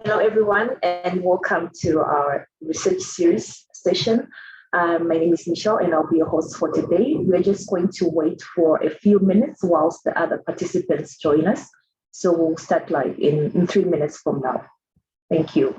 Hello, everyone, and welcome to our research series session. My name is Michelle, and I'll be your host for today. We're just going to wait for a few minutes whilst the other participants join us. So we'll start live in 3 minutes from now. Thank you.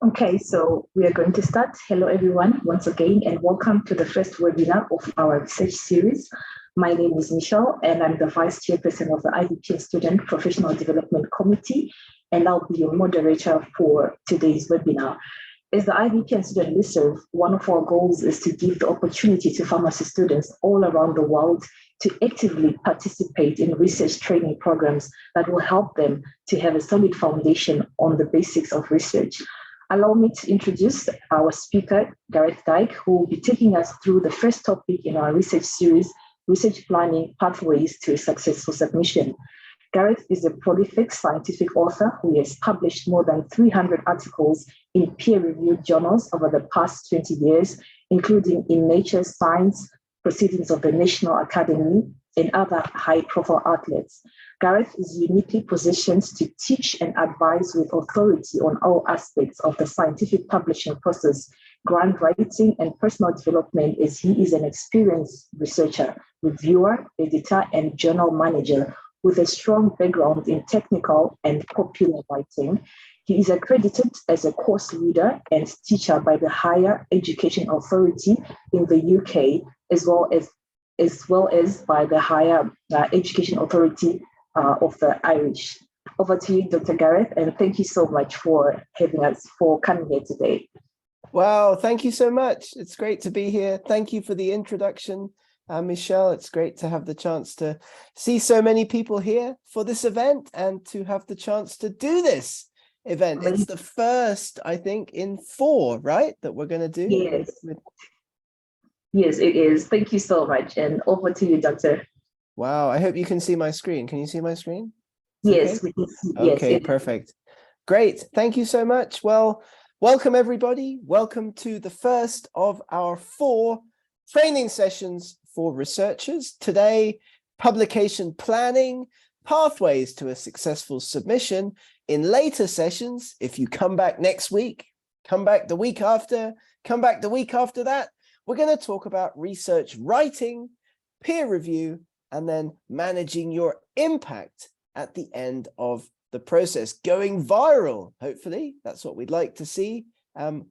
Okay, so we are going to start. Hello, everyone, once again, and welcome to the first webinar of our research series. My name is Michelle, and I'm the Vice Chairperson of the IVPN Student Professional Development Committee, and I'll be your moderator for today's webinar. As the IVPN Student Listserv, one of our goals is to give the opportunity to pharmacy students all around the world to actively participate in research training programs that will help them to have a solid foundation on the basics of research. Allow me to introduce our speaker, Gareth Dyke, who will be taking us through the first topic in our research series, Research Planning Pathways to a Successful Submission. Gareth is a prolific scientific author who has published more than 300 articles in peer-reviewed journals over the past 20 years, including in Nature, Science, Proceedings of the National Academy, and other high-profile outlets. Gareth is uniquely positioned to teach and advise with authority on all aspects of the scientific publishing process, grant writing, and personal development, as he is an experienced researcher, reviewer, editor, and journal manager with a strong background in technical and popular writing. He is accredited as a course leader and teacher by the Higher Education Authority in the UK, as well as by the Higher Education Authority of the Irish. Over to you, Dr. Gareth, and thank you so much for coming here today. Wow, thank you so much. It's great to be here. Thank you for the introduction, Michelle. It's great to have the chance to see so many people here for this event and to have the chance to do this event. It's the first, I think, in 4, right, that we're going to do? Yes. Yes, it is. Thank you so much. And over to you, Doctor. Wow, I hope you can see my screen. Can you see my screen? Yes, okay? We can see. Okay, yes, perfect. Great. Thank you so much. Well, welcome, everybody. Welcome to the first of our 4 training sessions for researchers. Today, publication planning, pathways to a successful submission. In later sessions, if you come back next week, come back the week after, come back the week after that, we're going to talk about research writing, peer review, and then managing your impact at the end of the process, going viral. Hopefully, that's what we'd like to see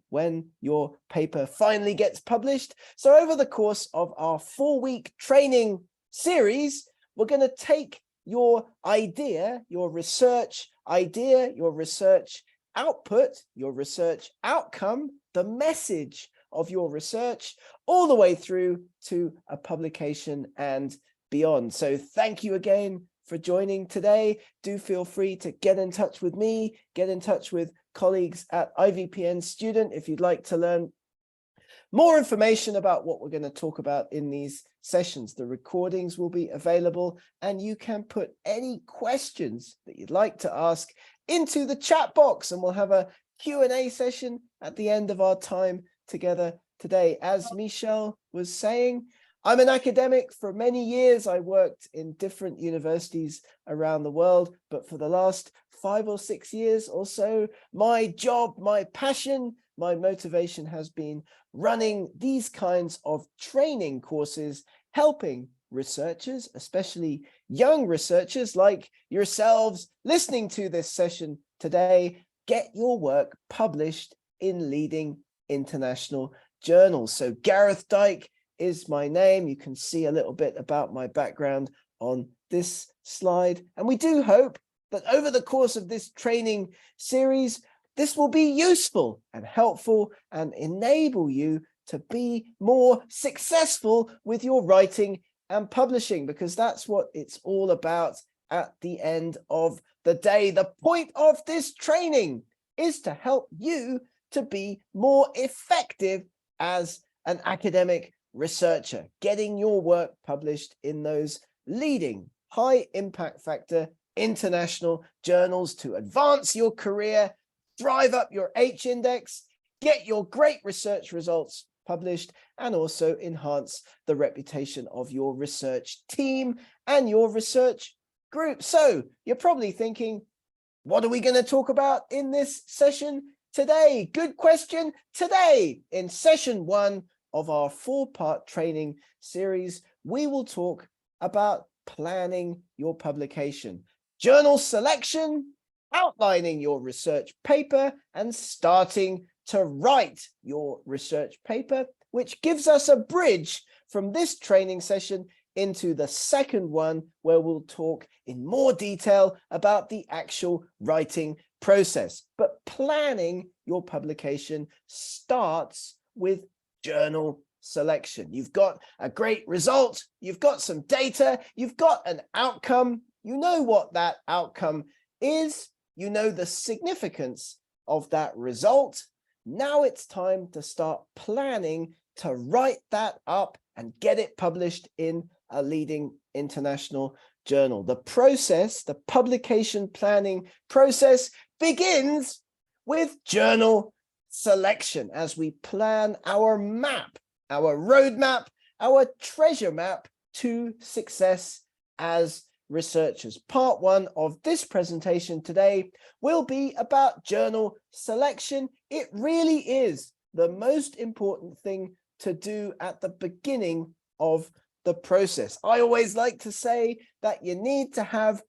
when your paper finally gets published. So over the course of our 4-week training series, we're going to take your idea, your research idea, your research output, your research outcome, the message of your research, all the way through to a publication and beyond. So thank you again for joining today. Do feel free to get in touch with me, get in touch with colleagues at IVPN Student if you'd like to learn more information about what we're going to talk about in these sessions. The recordings will be available, and you can put any questions that you'd like to ask into the chat box, and we'll have a Q&A session at the end of our time together today. As Michelle was saying, I'm an academic. For many years, I worked in different universities around the world, but for the last 5 or 6 years or so, my job, my passion, my motivation has been running these kinds of training courses, helping researchers, especially young researchers like yourselves listening to this session today, get your work published in leading international journals. So Gareth Dyke is my name. You can see a little bit about my background on this slide. And we do hope that over the course of this training series, this will be useful and helpful and enable you to be more successful with your writing and publishing, because that's what it's all about at the end of the day. The point of this training is to help you to be more effective as an academic researcher, getting your work published in those leading high impact factor international journals to advance your career, drive up your H index, get your great research results published, and also enhance the reputation of your research team and your research group. So you're probably thinking, what are we going to talk about in this session today? Good question. Today, in session 1 of our 4-part training series, we will talk about planning your publication, journal selection, outlining your research paper, and starting to write your research paper, which gives us a bridge from this training session into the second one, where we'll talk in more detail about the actual writing process. But planning your publication starts with journal selection. You've got a great result, you've got some data, you've got an outcome, you know what that outcome is, you know the significance of that result. Now it's time to start planning to write that up and get it published in a leading international journal. The process, the publication planning process, begins with journal selection as we plan our map, our roadmap, our treasure map to success as researchers. Part 1 of this presentation today will be about journal selection. It really is the most important thing to do at the beginning of the process. I always like to say that you need to have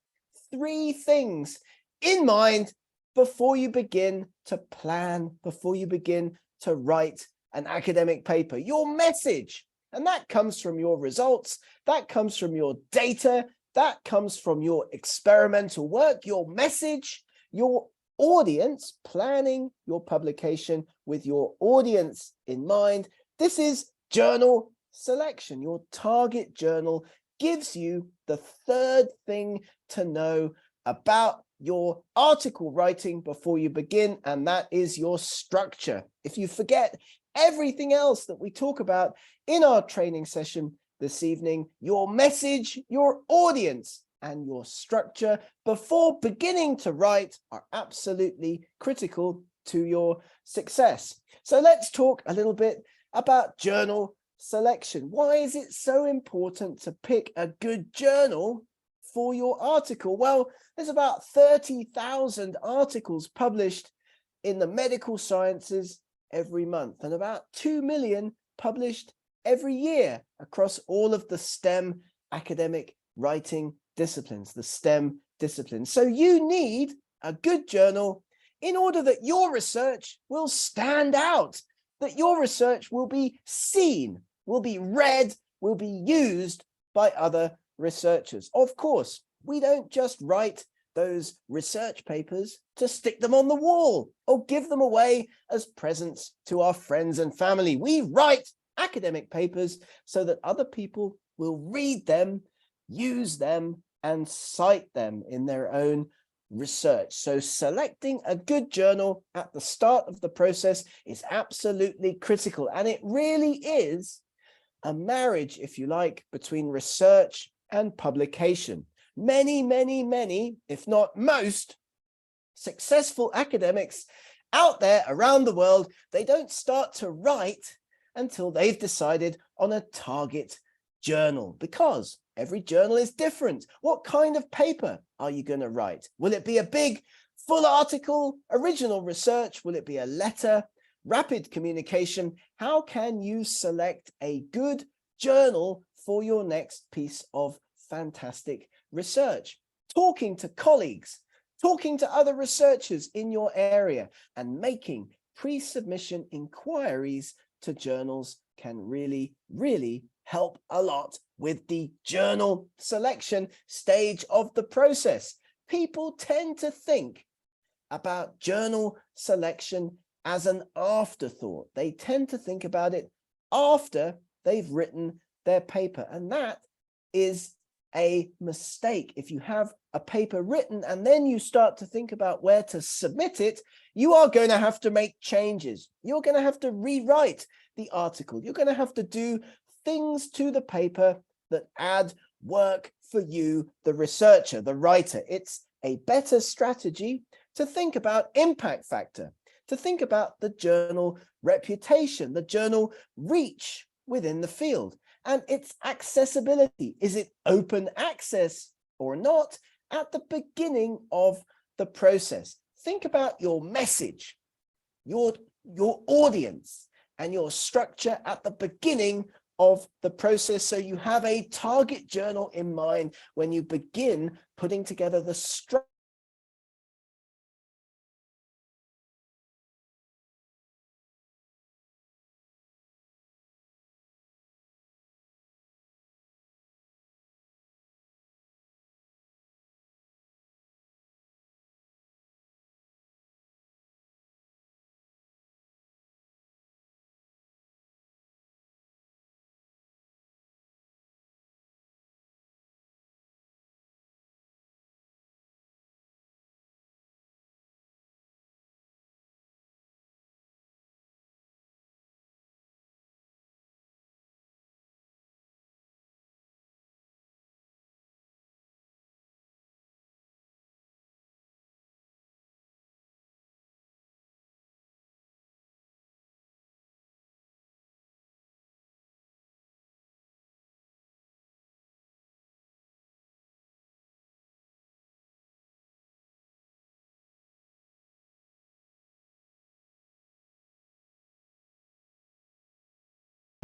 3 things in mind before you begin to plan, before you begin to write an academic paper. Your message, and that comes from your results, that comes from your data, that comes from your experimental work. Your message, your audience, planning your publication with your audience in mind. This is journal selection. Your target journal gives you the 3rd thing to know about your article writing before you begin, and that is your structure. If you forget everything else that we talk about in our training session this evening, your message, your audience, and your structure before beginning to write are absolutely critical to your success. So let's talk a little bit about journal selection. Why is it so important to pick a good journal for your article? Well, there's about 30,000 articles published in the medical sciences every month, and about 2 million published every year across all of the STEM academic writing disciplines, the STEM disciplines. So you need a good journal in order that your research will stand out, that your research will be seen, will be read, will be used by other researchers. Of course, we don't just write those research papers to stick them on the wall or give them away as presents to our friends and family. We write academic papers so that other people will read them, use them, and cite them in their own research. So selecting a good journal at the start of the process is absolutely critical. And it really is a marriage, if you like, between research and publication. Many, if not most, successful academics out there around the world, they don't start to write until they've decided on a target journal, because every journal is different. What kind of paper are you going to write? Will it be a big, full article, original research? Will it be a letter, rapid communication? How can you select a good journal for your next piece of fantastic research? Talking to colleagues, talking to other researchers in your area, and making pre-submission inquiries to journals can really help a lot with the journal selection stage of the process. People tend to think about journal selection as an afterthought. They tend to think about it after they've written their paper, and that is a mistake. If you have a paper written and then you start to think about where to submit it, you are going to have to make changes. You're going to have to rewrite the article. You're going to have to do things to the paper that add work for you, the researcher, the writer. It's a better strategy to think about impact factor, to think about the journal reputation, the journal reach within the field, and its accessibility. Is it open access or not at the beginning of the process? Think about your message, your audience, and your structure at the beginning of the process, so you have a target journal in mind when you begin putting together the structure.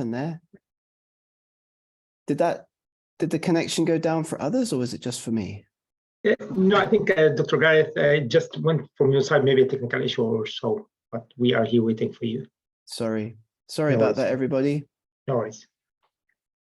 And there, did the connection go down for others, or was it just for me? No, I think Dr. Gareth just went from your side, maybe a technical issue or so, but we are here waiting for you. Sorry No about worries. that, everybody. No worries.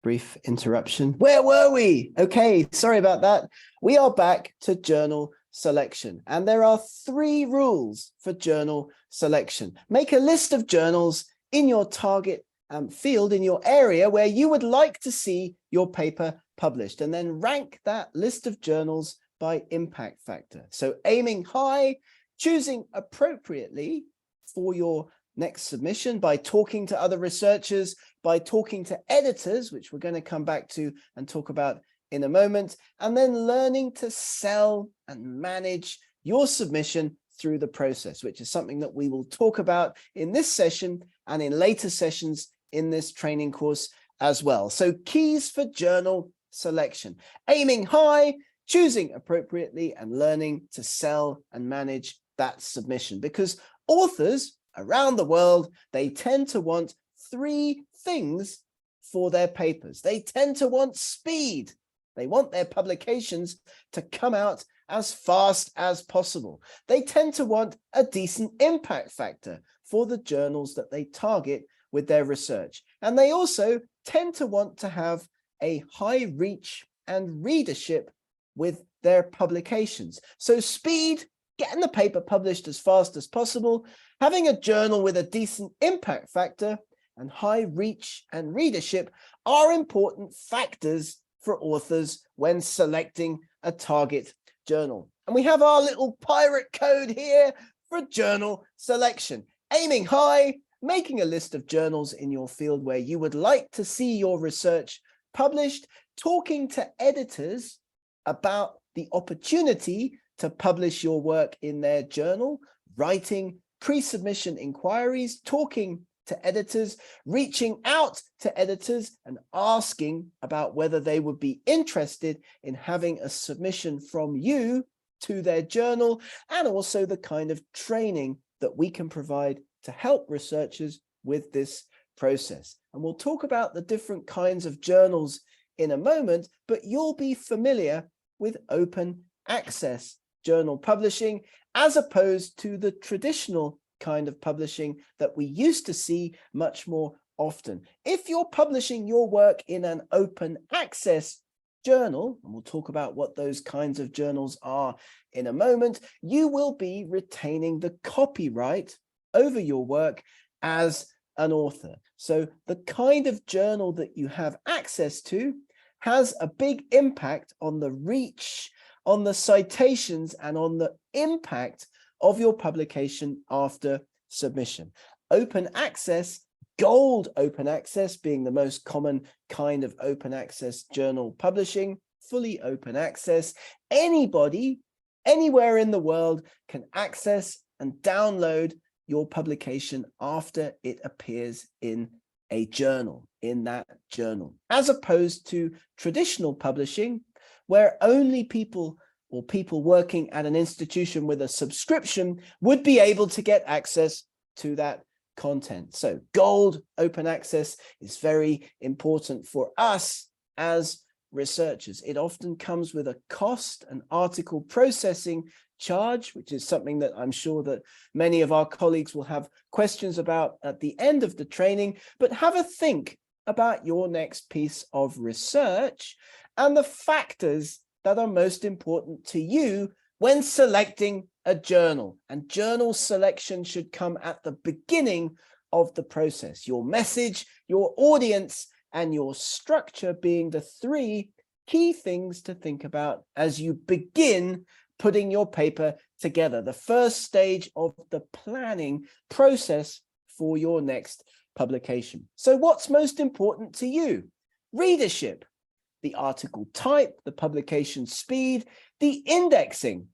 Brief interruption. Where were we? Okay, sorry about that. We are back to journal selection, and there are 3 rules for journal selection. Make a list of journals in your target field, in your area where you would like to see your paper published, and then rank that list of journals by impact factor. So aiming high, choosing appropriately for your next submission by talking to other researchers, by talking to editors, which we're going to come back to and talk about in a moment, and then learning to sell and manage your submission through the process, which is something that we will talk about in this session and in later sessions in this training course as well. So keys for journal selection: aiming high, choosing appropriately, and learning to sell and manage that submission. Because authors around the world, they tend to want 3 things for their papers. They tend to want speed. They want their publications to come out as fast as possible. They tend to want a decent impact factor for the journals that they target with their research. And they also tend to want to have a high reach and readership with their publications. So speed, getting the paper published as fast as possible, having a journal with a decent impact factor, and high reach and readership are important factors for authors when selecting a target journal. And we have our little pirate code here for journal selection. Aiming high, making a list of journals in your field where you would like to see your research published, talking to editors about the opportunity to publish your work in their journal, writing pre-submission inquiries, talking to editors, reaching out to editors and asking about whether they would be interested in having a submission from you to their journal, and also the kind of training that we can provide to help researchers with this process. And we'll talk about the different kinds of journals in a moment, but you'll be familiar with open access journal publishing as opposed to the traditional kind of publishing that we used to see much more often. If you're publishing your work in an open access journal, and we'll talk about what those kinds of journals are in a moment, you will be retaining the copyright over your work as an author. So the kind of journal that you have access to has a big impact on the reach, on the citations, and on the impact of your publication after submission. Open access, gold open access being the most common kind of open access journal publishing, fully open access. Anybody, anywhere in the world can access and download your publication after it appears in a journal, in that journal, as opposed to traditional publishing, where only people or people working at an institution with a subscription would be able to get access to that content. So gold open access is very important for us as researchers. It often comes with a cost, an article processing charge, which is something that I'm sure that many of our colleagues will have questions about at the end of the training. But have a think about your next piece of research and the factors that are most important to you when selecting a journal. And journal selection should come at the beginning of the process. Your message, your audience, and your structure being the three key things to think about as you begin putting your paper together, the first stage of the planning process for your next publication. So what's most important to you? Readership, the article type, the publication speed, the indexing.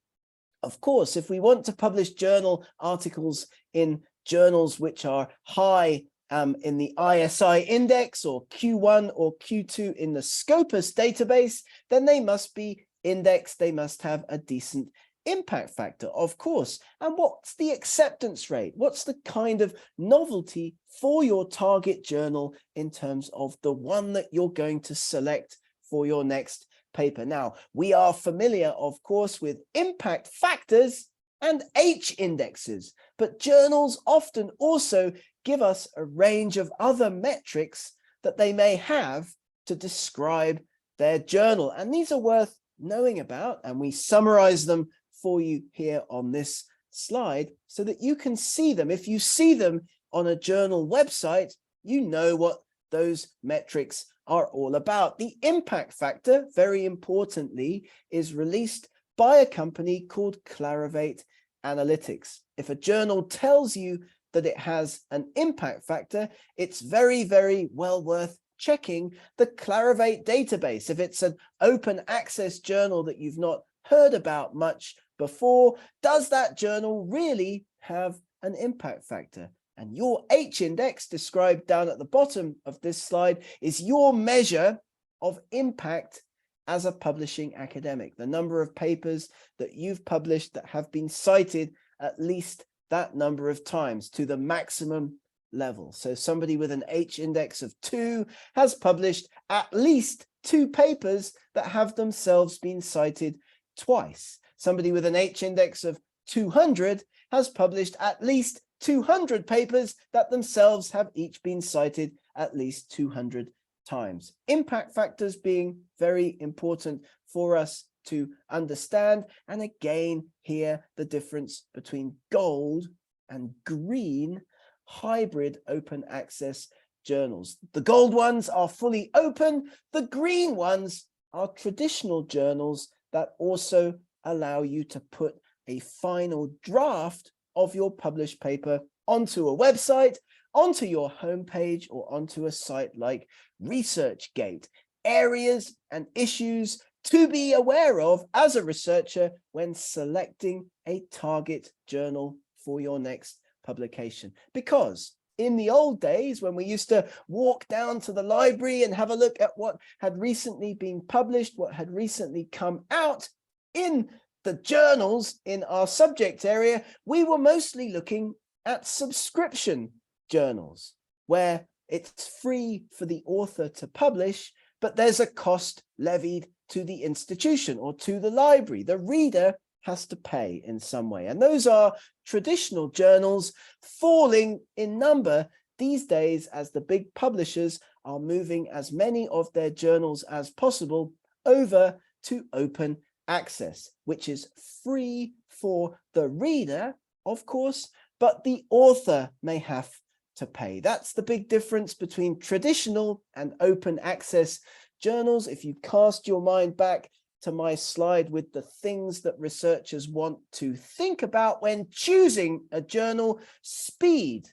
Of course, if we want to publish journal articles in journals which are high in the ISI index or Q1 or Q2 in the Scopus database, then they must be indexed. They must have a decent impact factor, of course. And what's the acceptance rate? What's the kind of novelty for your target journal in terms of the one that you're going to select for your next paper? Now, we are familiar, of course, with impact factors and H indexes, but journals often also give us a range of other metrics that they may have to describe their journal. And these are worth knowing about, and we summarize them for you here on this slide so that you can see them. If you see them on a journal website, you know what those metrics are all about. The impact factor, very importantly, is released by a company called Clarivate Analytics. If a journal tells you that it has an impact factor, it's very, very well worth checking the Clarivate database. If it's an open access journal that you've not heard about much before, does that journal really have an impact factor? And your H index, described down at the bottom of this slide, is your measure of impact as a publishing academic, the number of papers that you've published that have been cited at least that number of times to the maximum level. So somebody with an H index of 2 has published at least 2 papers that have themselves been cited twice. Somebody with an H index of 200 has published at least 200 papers that themselves have each been cited at least 200 times. Impact factors being very important for us to understand. And again, here the difference between gold and green hybrid open access journals. The gold ones are fully open. The green ones are traditional journals that also allow you to put a final draft of your published paper onto a website, onto your homepage, or onto a site like ResearchGate. Areas and issues to be aware of as a researcher when selecting a target journal for your next publication. Because in the old days, when we used to walk down to the library and have a look at what had recently been published, what had recently come out in the journals in our subject area, we were mostly looking at subscription journals where it's free for the author to publish, but there's a cost levied to the institution or to the library. The reader has to pay in some way. And those are traditional journals falling in number these days as the big publishers are moving as many of their journals as possible over to open access, which is free for the reader, of course, but the author may have to pay. That's the big difference between traditional and open access journals. If you cast your mind back to my slide with the things that researchers want to think about when choosing a journal, speed,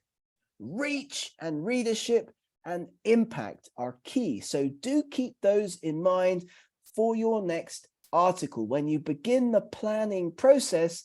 reach, and readership and impact are key. So do keep those in mind for your next article when you begin the planning process,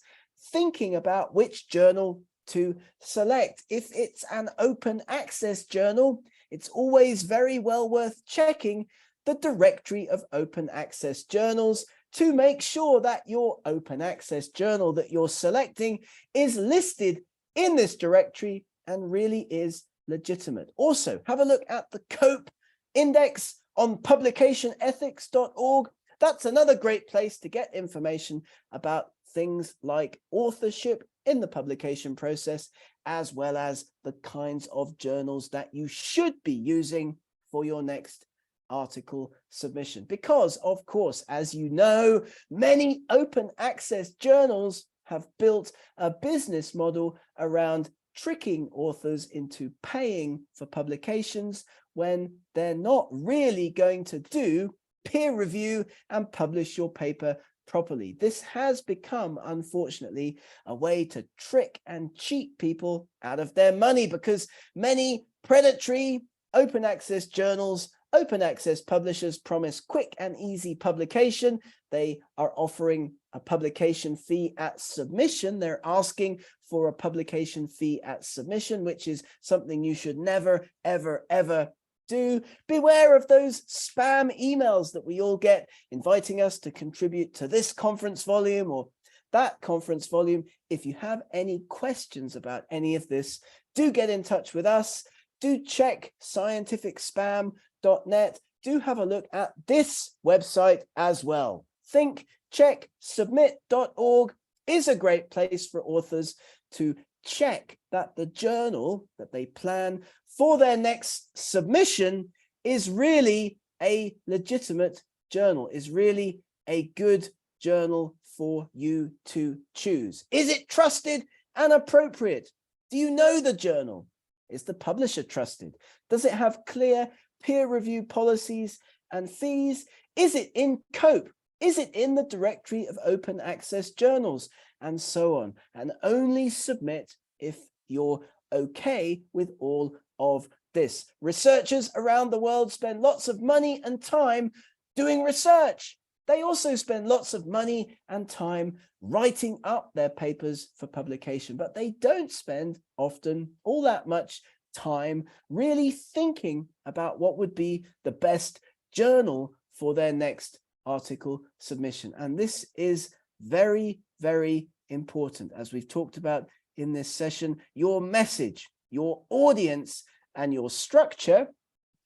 thinking about which journal to select. If it's an open access journal, it's always very well worth checking the directory of open access journals to make sure that your open access journal that you're selecting is listed in this directory and really is legitimate. Also, have a look at the COPE index on publicationethics.org. That's another great place to get information about things like authorship in the publication process, as well as the kinds of journals that you should be using for your next article submission. Because, of course, as you know, many open access journals have built a business model around tricking authors into paying for publications when they're not really going to do peer review and publish your paper properly. This has become, unfortunately, a way to trick and cheat people out of their money, because many predatory open access journals, open access publishers promise quick and easy publication. They are offering a publication fee at submission. They're asking for a publication fee at submission, which is something you should never, ever, ever do. Beware of those spam emails that we all get inviting us to contribute to this conference volume or that conference volume. If you have any questions about any of this, do get in touch with us. Do check scientificspam.net. Do have a look at this website as well. Think, check, submit.org is a great place for authors to check that the journal that they plan for their next submission is really a legitimate journal, is really a good journal for you to choose. Is it trusted and appropriate? Do you know the journal? Is the publisher trusted? Does it have clear peer review policies and fees? Is it in COPE? Is it in the directory of open access journals? And so on. And only submit if you're okay with all of this. Researchers around the world spend lots of money and time doing research. They also spend lots of money and time writing up their papers for publication, but they don't spend often all that much time really thinking about what would be the best journal for their next article submission. And this is very, very important. As we've talked about in this session, your message, your audience, and your structure.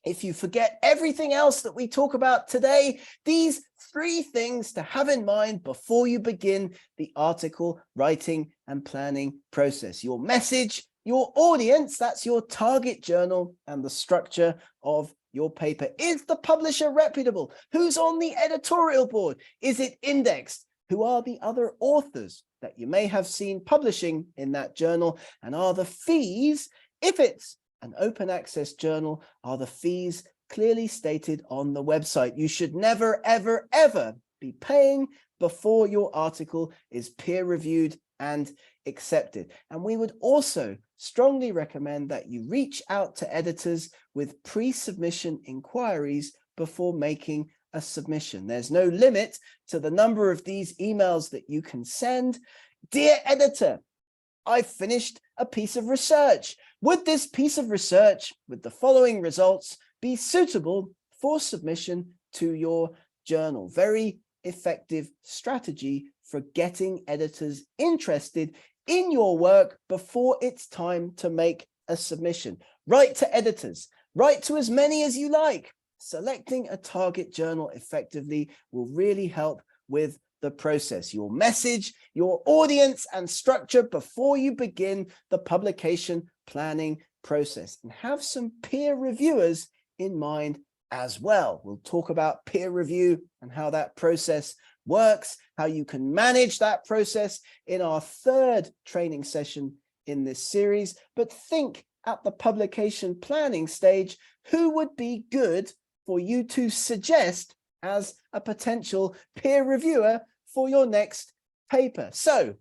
If you forget everything else that we talk about today, these 3 things to have in mind before you begin the article writing and planning process: your message, your audience, that's your target journal, and the structure of your paper? Is the publisher reputable? Who's on the editorial board? Is it indexed? Who are the other authors that you may have seen publishing in that journal? And are the fees, if it's an open access journal, are the fees clearly stated on the website? You should never, ever, ever be paying before your article is peer reviewed and accepted. And we would also strongly recommend that you reach out to editors with pre-submission inquiries before making a submission. There's no limit to the number of these emails that you can send. Dear editor, I've finished a piece of research. Would this piece of research with the following results be suitable for submission to your journal? Very effective strategy for getting editors interested in your work before it's time to make a submission. Write to editors, write to as many as you like. Selecting a target journal effectively will really help with the process. Your message, your audience, and structure before you begin the publication planning process. And have some peer reviewers in mind as well. We'll talk about peer review and how that process works, how you can manage that process in our third training session in this series. But think at the publication planning stage, who would be good for you to suggest as a potential peer reviewer for your next paper? So,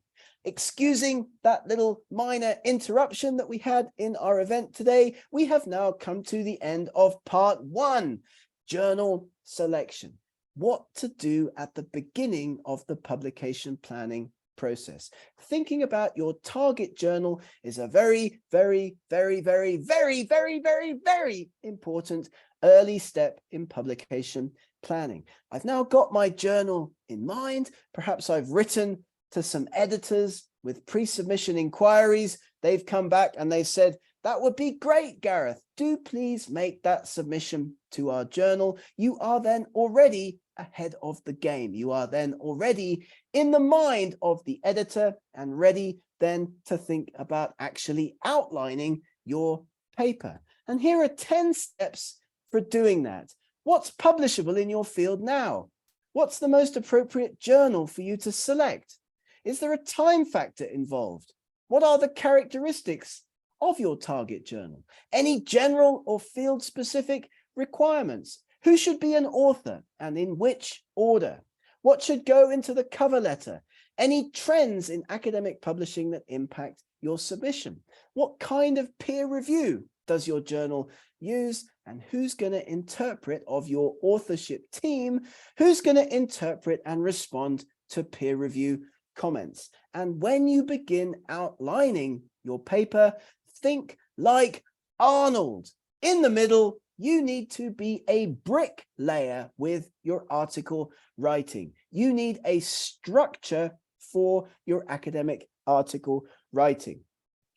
excusing that little minor interruption that we had in our event today, we have now come to the end of part 1, journal selection. What to do at the beginning of the publication planning process. Thinking about your target journal is a very, very, very, very, very, very, very, very important early step in publication planning. I've now got my journal in mind. Perhaps I've written to some editors with pre-submission inquiries. They've come back and they've said, that would be great, Gareth. Do please make that submission to our journal. You are then already ahead of the game. You are then already in the mind of the editor and ready then to think about actually outlining your paper. And here are 10 steps for doing that. What's publishable in your field now? What's the most appropriate journal for you to select? Is there a time factor involved? What are the characteristics of your target journal? Any general or field specific requirements? Who should be an author and in which order? What should go into the cover letter? Any trends in academic publishing that impact your submission? What kind of peer review does your journal use? And who's going to interpret of your authorship team? Who's going to interpret and respond to peer review comments? And when you begin outlining your paper, think like Arnold. In the middle, you need to be a bricklayer with your article writing. You need a structure for your academic article writing.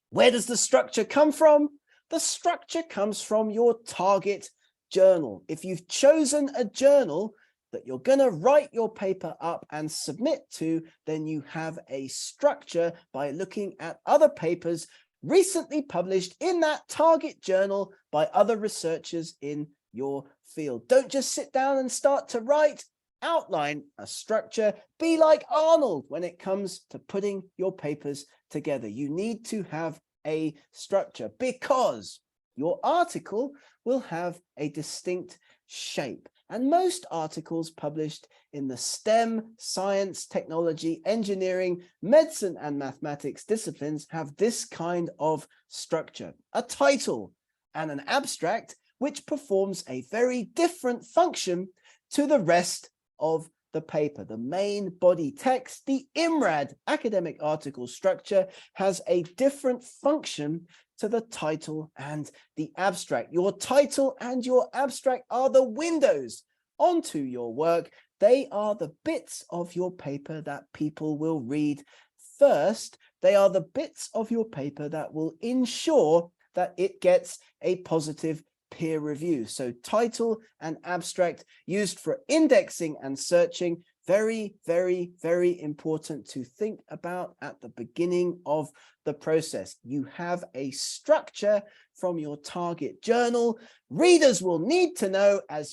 Where does the structure come from? The structure comes from your target journal. If you've chosen a journal that you're going to write your paper up and submit to, then you have a structure by looking at other papers recently published in that target journal by other researchers in your field. Don't just sit down and start to write. Outline a structure. Be like Arnold when it comes to putting your papers together. You need to have a structure because your article will have a distinct shape. And most articles published in the STEM, science, technology, engineering, medicine, and mathematics disciplines have this kind of structure: a title and an abstract, which performs a very different function to the rest of the paper. The main body text, the IMRAD academic article structure, has a different function to the title and the abstract. Your title and your abstract are the windows onto your work. They are the bits of your paper that people will read first. They are the bits of your paper that will ensure that it gets a positive peer review. So title and abstract used for indexing and searching, very, very, very important to think about at the beginning of the process. You have a structure from your target journal. Readers will need to know as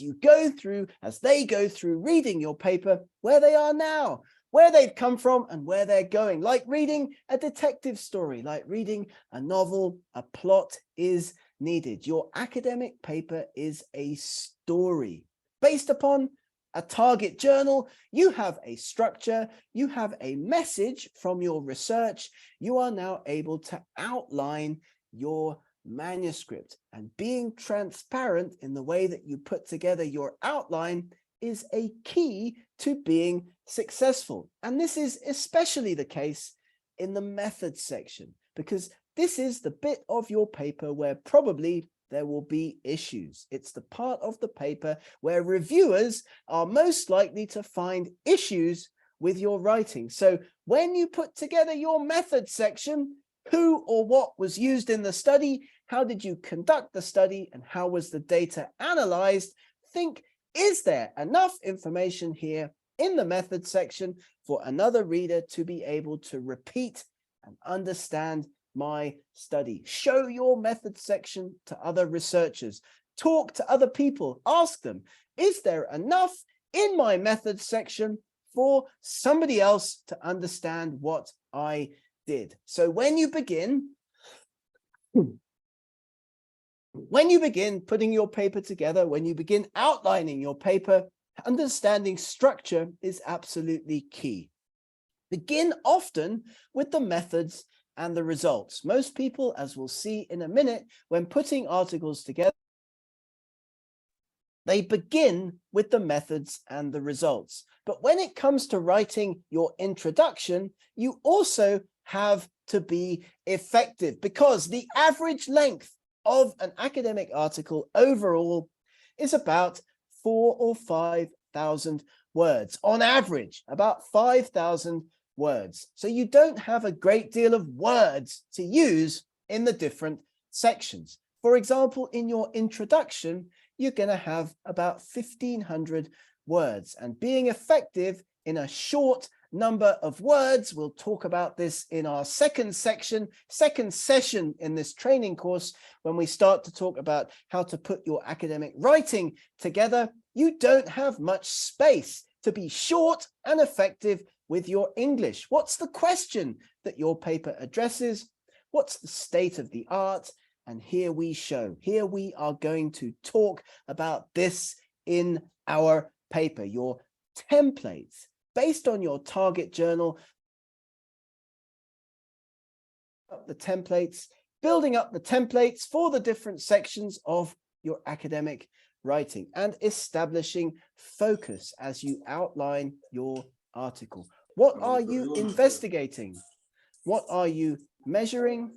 they go through reading your paper, where they are now, where they've come from and where they're going. Like reading a detective story, like reading a novel, a plot is needed. Your academic paper is a story based upon a target journal. You have a structure, you have a message from your research. You are now able to outline your manuscript, and being transparent in the way that you put together your outline is a key to being successful. And this is especially the case in the methods section, because this is the bit of your paper where probably there will be issues. It's the part of the paper where reviewers are most likely to find issues with your writing. So when you put together your methods section, who or what was used in the study, how did you conduct the study, and how was the data analyzed? Think, is there enough information here in the methods section for another reader to be able to repeat and understand my study? Show your methods section to other researchers. Talk to other people. Ask them, is there enough in my methods section for somebody else to understand what I did? So when you begin putting your paper together, when you begin outlining your paper, understanding structure is absolutely key. Begin often with the methods and the results. Most people, as we'll see in a minute, when putting articles together, they begin with the methods and the results. But when it comes to writing your introduction, you also have to be effective, because the average length of an academic article overall is about 4,000 or 5,000 words. On average, about 5,000 words. So you don't have a great deal of words to use in the different sections. For example, in your introduction, you're going to have about 1,500 words, and being effective in a short number of words, we'll talk about this in our second session in this training course, when we start to talk about how to put your academic writing together. You don't have much space to be short and effective with your English. What's the question that your paper addresses? What's the state of the art? And here we are going to talk about this in our paper, your templates based on your target journal, building up the templates for the different sections of your academic writing, and establishing focus as you outline your article. What are you investigating? What are you measuring?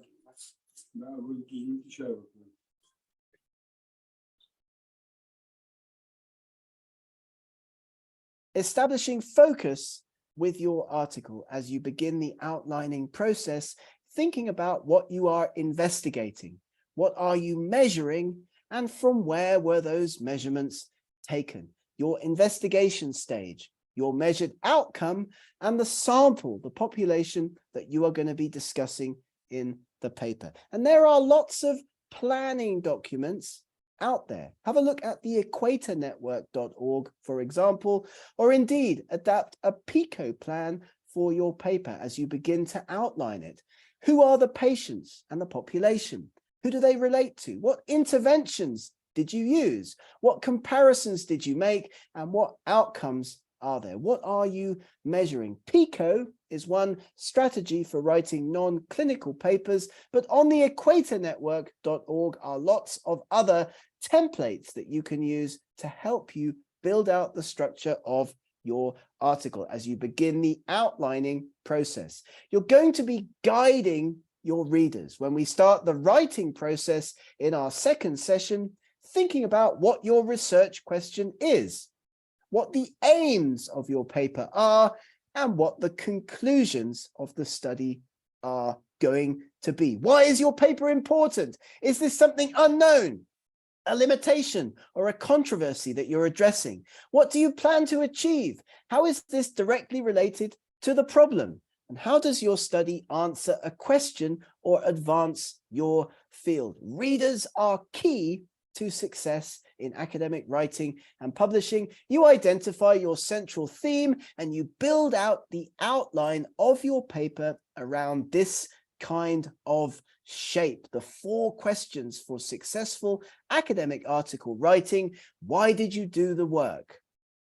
Establishing focus with your article as you begin the outlining process, thinking about what you are investigating, what are you measuring, and from where were those measurements taken? Your investigation stage, your measured outcome, and the sample, the population that you are going to be discussing in the paper. And there are lots of planning documents out there. Have a look at the equatornetwork.org, for example, or indeed adapt a PICO plan for your paper as you begin to outline it. Who are the patients and the population? Who do they relate to? What interventions did you use? What comparisons did you make? And what outcomes are there? What are you measuring? PICO is one strategy for writing non-clinical papers, but on the equatornetwork.org are lots of other templates that you can use to help you build out the structure of your article as you begin the outlining process. You're going to be guiding your readers when we start the writing process in our second session, thinking about what your research question is, what the aims of your paper are, and what the conclusions of the study are going to be. Why is your paper important? Is this something unknown, a limitation, or a controversy that you're addressing? What do you plan to achieve? How is this directly related to the problem? And how does your study answer a question or advance your field? Readers are key to success in academic writing and publishing. You identify your central theme and you build out the outline of your paper around this kind of shape. The 4 questions for successful academic article writing. Why did you do the work?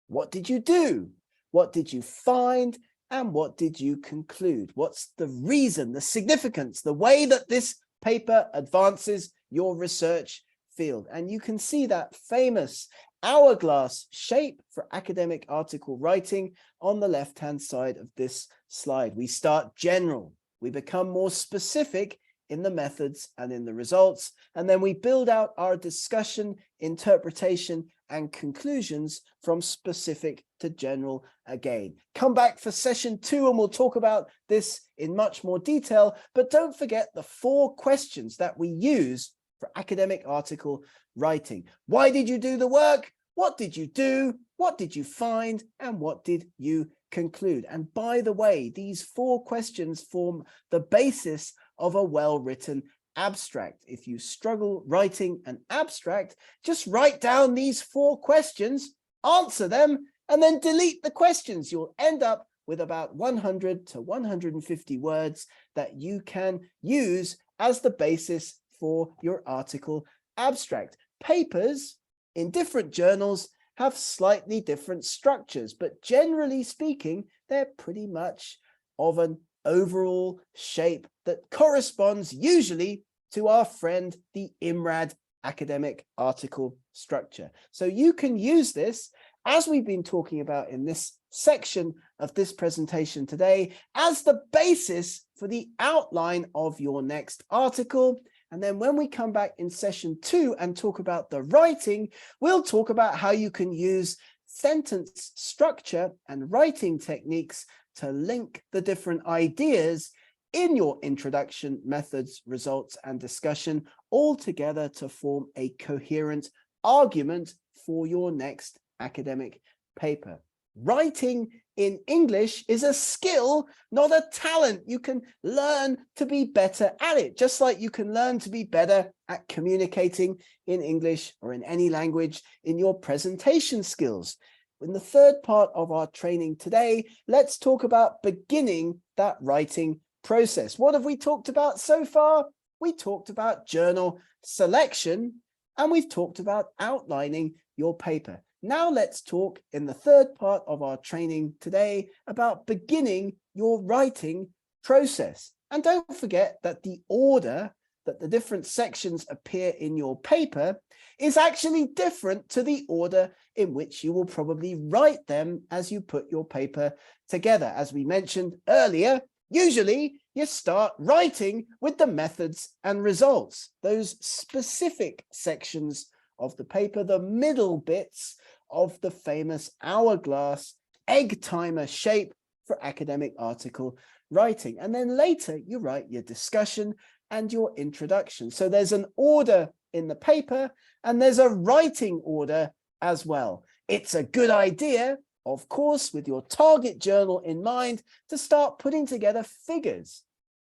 What did you do? What did you find? And what did you conclude? What's the reason, the significance, the way that this paper advances your research field? And you can see that famous hourglass shape for academic article writing on the left-hand side of this slide. We start general. We become more specific in the methods and in the results, and then we build out our discussion, interpretation, and conclusions from specific to general again. Come back for session 2 and we'll talk about this in much more detail, but don't forget the 4 questions that we use for academic article writing. Why did you do the work? What did you do? What did you find? And what did you conclude? And by the way, these 4 questions form the basis of a well-written abstract. If you struggle writing an abstract, just write down these 4 questions, answer them, and then delete the questions. You'll end up with about 100 to 150 words that you can use as the basis for your article abstract. Papers in different journals have slightly different structures, but generally speaking, they're pretty much of an overall shape that corresponds usually to our friend, the IMRAD academic article structure. So you can use this, as we've been talking about in this section of this presentation today, as the basis for the outline of your next article. And then when we come back in session 2 and talk about the writing, we'll talk about how you can use sentence structure and writing techniques to link the different ideas in your introduction, methods, results, and discussion all together to form a coherent argument for your next academic paper. Writing in English is a skill, not a talent. You can learn to be better at it, just like you can learn to be better at communicating in English or in any language in your presentation skills. In the third part of our training today, let's talk about beginning that writing process. What have we talked about so far? We talked about journal selection, and we've talked about outlining your paper. Now let's talk in the third part of our training today about beginning your writing process. And don't forget that the order that the different sections appear in your paper is actually different to the order in which you will probably write them as you put your paper together. As we mentioned earlier, usually you start writing with the methods and results, those specific sections of the paper, the middle bits of the famous hourglass egg timer shape for academic article writing. And then later you write your discussion and your introduction. So there's an order in the paper and there's a writing order as well. It's a good idea, of course, with your target journal in mind, to start putting together figures,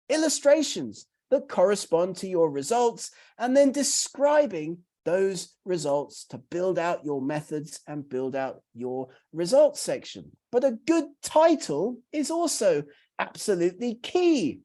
illustrations that correspond to your results, and then describing those results to build out your methods and build out your results section. But a good title is also absolutely key.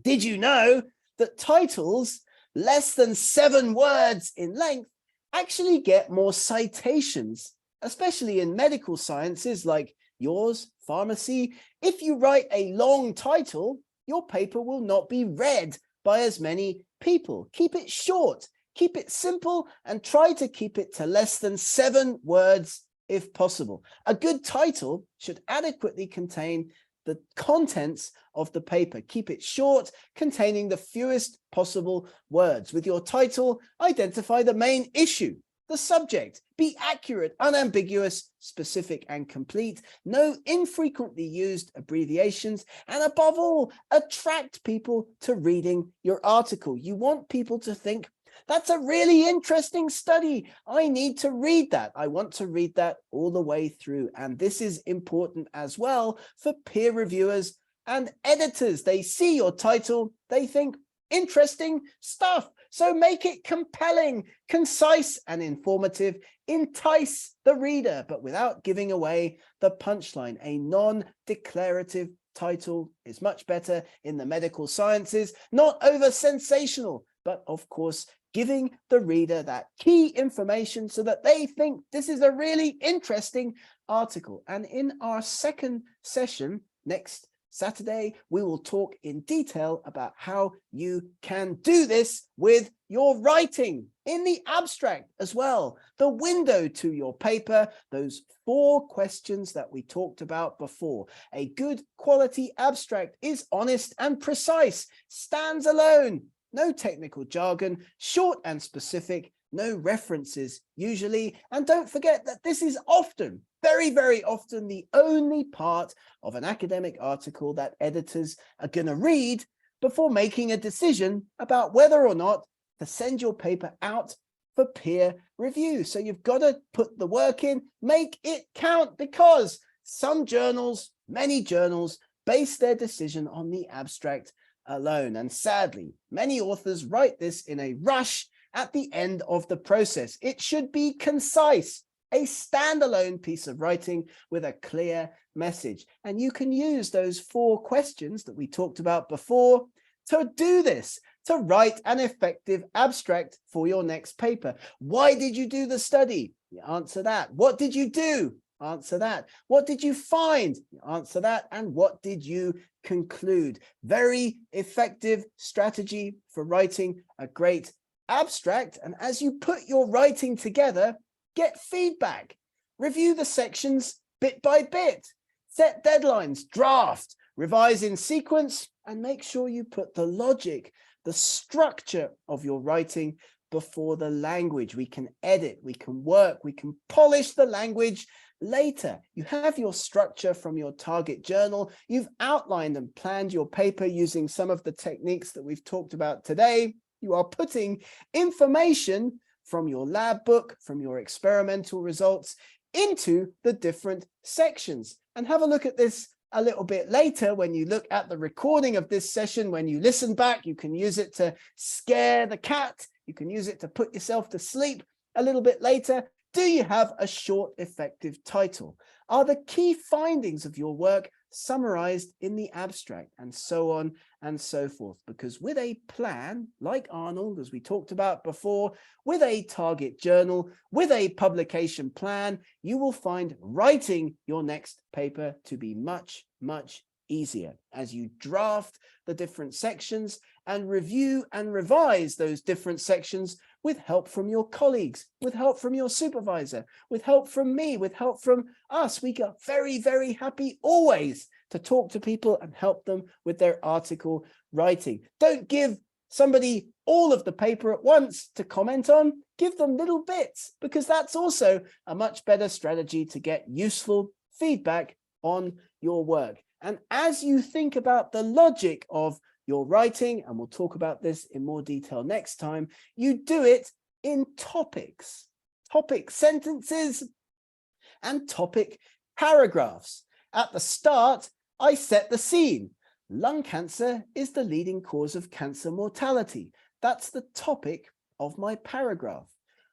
Did you know that titles less than 7 words in length actually get more citations, especially in medical sciences like yours, pharmacy? If you write a long title, your paper will not be read by as many people. Keep it short, keep it simple, and try to keep it to less than 7 words if possible. A good title should adequately contain the contents of the paper. Keep it short, containing the fewest possible words. With your title, identify the main issue, the subject. Be accurate, unambiguous, specific, and complete. No infrequently used abbreviations, and above all, attract people to reading your article. You want people to think, that's a really interesting study. I need to read that. I want to read that all the way through. And this is important as well for peer reviewers and editors, they see your title, they think interesting stuff. So make it compelling, concise, and informative. Entice the reader, but without giving away the punchline. A non-declarative title is much better in the medical sciences, not over sensational, but of course, giving the reader that key information so that they think this is a really interesting article. And in our second session next Saturday, we will talk in detail about how you can do this with your writing in the abstract as well. The window to your paper, those 4 questions that we talked about before. A good quality abstract is honest and precise, stands alone, no technical jargon, short and specific, no references usually. And don't forget that this is often, very, very often, the only part of an academic article that editors are going to read before making a decision about whether or not to send your paper out for peer review. So you've got to put the work in, make it count, because some journals, many journals, base their decision on the abstract alone. And sadly, many authors write this in a rush at the end of the process. It should be concise, a standalone piece of writing with a clear message. And you can use those 4 questions that we talked about before to do this, to write an effective abstract for your next paper. Why did you do the study? You answer that. What did you do? Answer that. What did you find? You answer that. And what did you conclude? Very effective strategy for writing a great abstract. And as you put your writing together, get feedback, review the sections bit by bit, set deadlines, draft, revise in sequence, and make sure you put the logic, the structure of your writing before the language. We can edit, we can work, we can polish the language later. You have your structure from your target journal. You've outlined and planned your paper using some of the techniques that we've talked about today. You are putting information from your lab book, from your experimental results into the different sections. And have a look at this a little bit later when you look at the recording of this session. When you listen back, you can use it to scare the cat. You can use it to put yourself to sleep a little bit later. Do you have a short, effective title? Are the key findings of your work summarized in the abstract? And so on and so forth. Because with a plan, like Arnold, as we talked about before, with a target journal, with a publication plan, you will find writing your next paper to be much, much easier as you draft the different sections and review and revise those different sections with help from your colleagues, with help from your supervisor, with help from me, with help from us. We get very, very happy always to talk to people and help them with their article writing. Don't give somebody all of the paper at once to comment on. Give them little bits, because that's also a much better strategy to get useful feedback on your work. And as you think about the logic of your writing, and we'll talk about this in more detail next time, you do it in topics, topic sentences and topic paragraphs. At the start, I set the scene. Lung cancer is the leading cause of cancer mortality. That's the topic of my paragraph.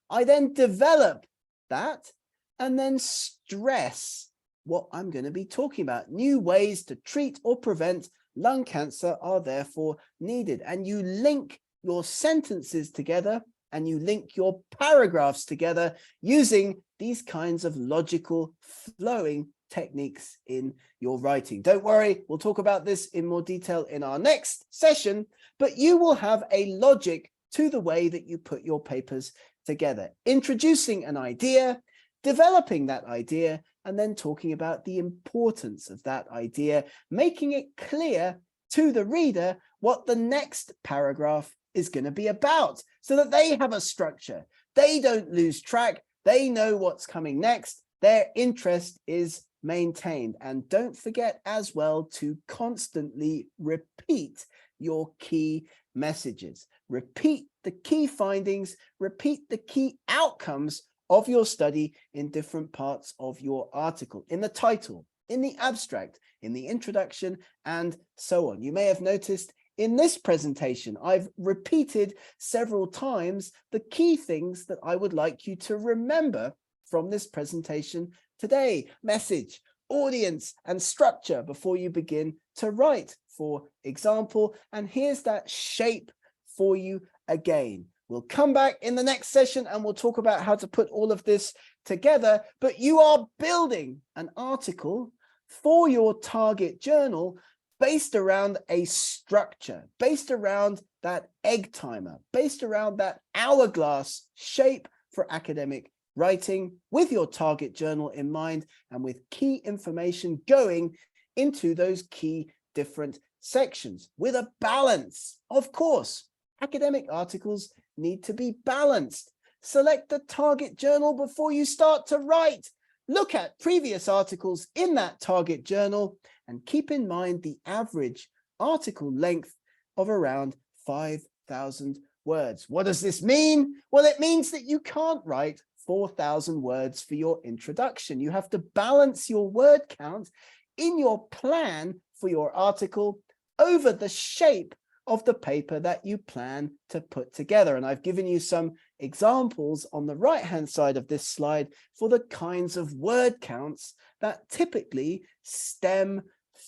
I then develop that and then stress what I'm going to be talking about. New ways to treat or prevent lung cancer are therefore needed. And you link your sentences together and you link your paragraphs together using these kinds of logical flowing techniques in your writing. Don't worry, we'll talk about this in more detail in our next session, but you will have a logic to the way that you put your papers together, introducing an idea, developing that idea, and then talking about the importance of that idea, making it clear to the reader what the next paragraph is going to be about, so that they have a structure. They don't lose track. They know what's coming next. Their interest is maintained. And don't forget as well to constantly repeat your key messages. Repeat the key findings, repeat the key outcomes of your study in different parts of your article, in the title, in the abstract, in the introduction, and so on. You may have noticed in this presentation, I've repeated several times the key things that I would like you to remember from this presentation today. Message, audience, and structure before you begin to write, for example. And here's that shape for you again. We'll come back in the next session and we'll talk about how to put all of this together. But you are building an article for your target journal based around a structure, based around that egg timer, based around that hourglass shape for academic writing, with your target journal in mind and with key information going into those key different sections with a balance. Of course, academic articles need to be balanced. Select the target journal before you start to write. Look at previous articles in that target journal and keep in mind the average article length of around 5,000 words. What does this mean? Well, it means that you can't write 4,000 words for your introduction. You have to balance your word count in your plan for your article over the shape of the paper that you plan to put together. And I've given you some examples on the right-hand side of this slide for the kinds of word counts that typically STEM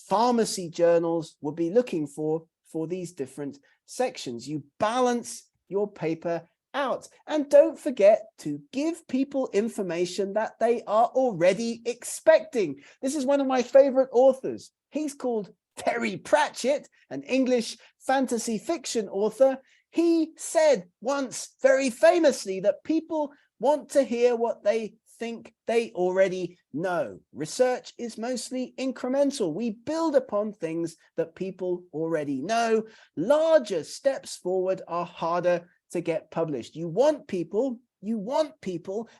pharmacy journals would be looking for these different sections. You balance your paper out, and don't forget to give people information that they are already expecting. This is one of my favorite authors. He's called Terry Pratchett, an English fantasy fiction author. He said once very famously that people want to hear what they think they already know. Research is mostly incremental. We build upon things that people already know. Larger steps forward are harder to get published. You want people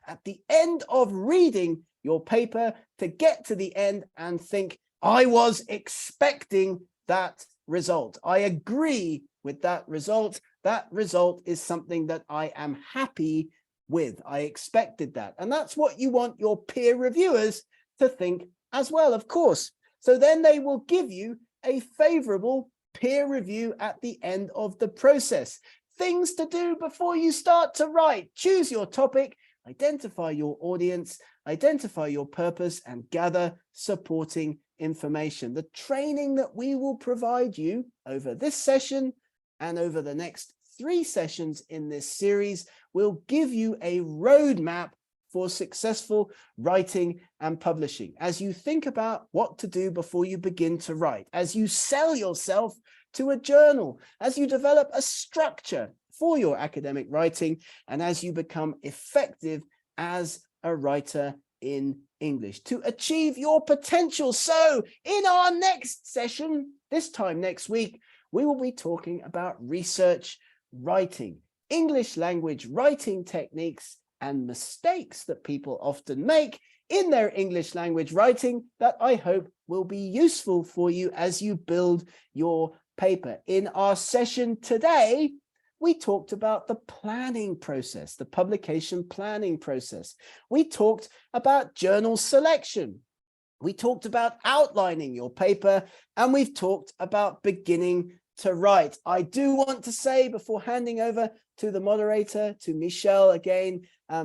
at the end of reading your paper to get to the end and think, I was expecting that result. I agree with that result. That result is something that I am happy with. I expected that. And that's what you want your peer reviewers to think as well, of course. So then they will give you a favorable peer review at the end of the process. Things to do before you start to write. Choose your topic, identify your audience, identify your purpose, and gather supporting information. The training that we will provide you over this session and over the next 3 sessions in this series will give you a roadmap for successful writing and publishing. As you think about what to do before you begin to write, as you sell yourself to a journal, as you develop a structure for your academic writing, and as you become effective as a writer in English to achieve your potential. So in our next session, this time next week, we will be talking about research writing, English language writing techniques, and mistakes that people often make in their English language writing that I hope will be useful for you as you build your paper. In our session today, we talked about the planning process, the publication planning process. We talked about journal selection. We talked about outlining your paper, and we've talked about beginning to write. I do want to say before handing over to the moderator, to Michelle again,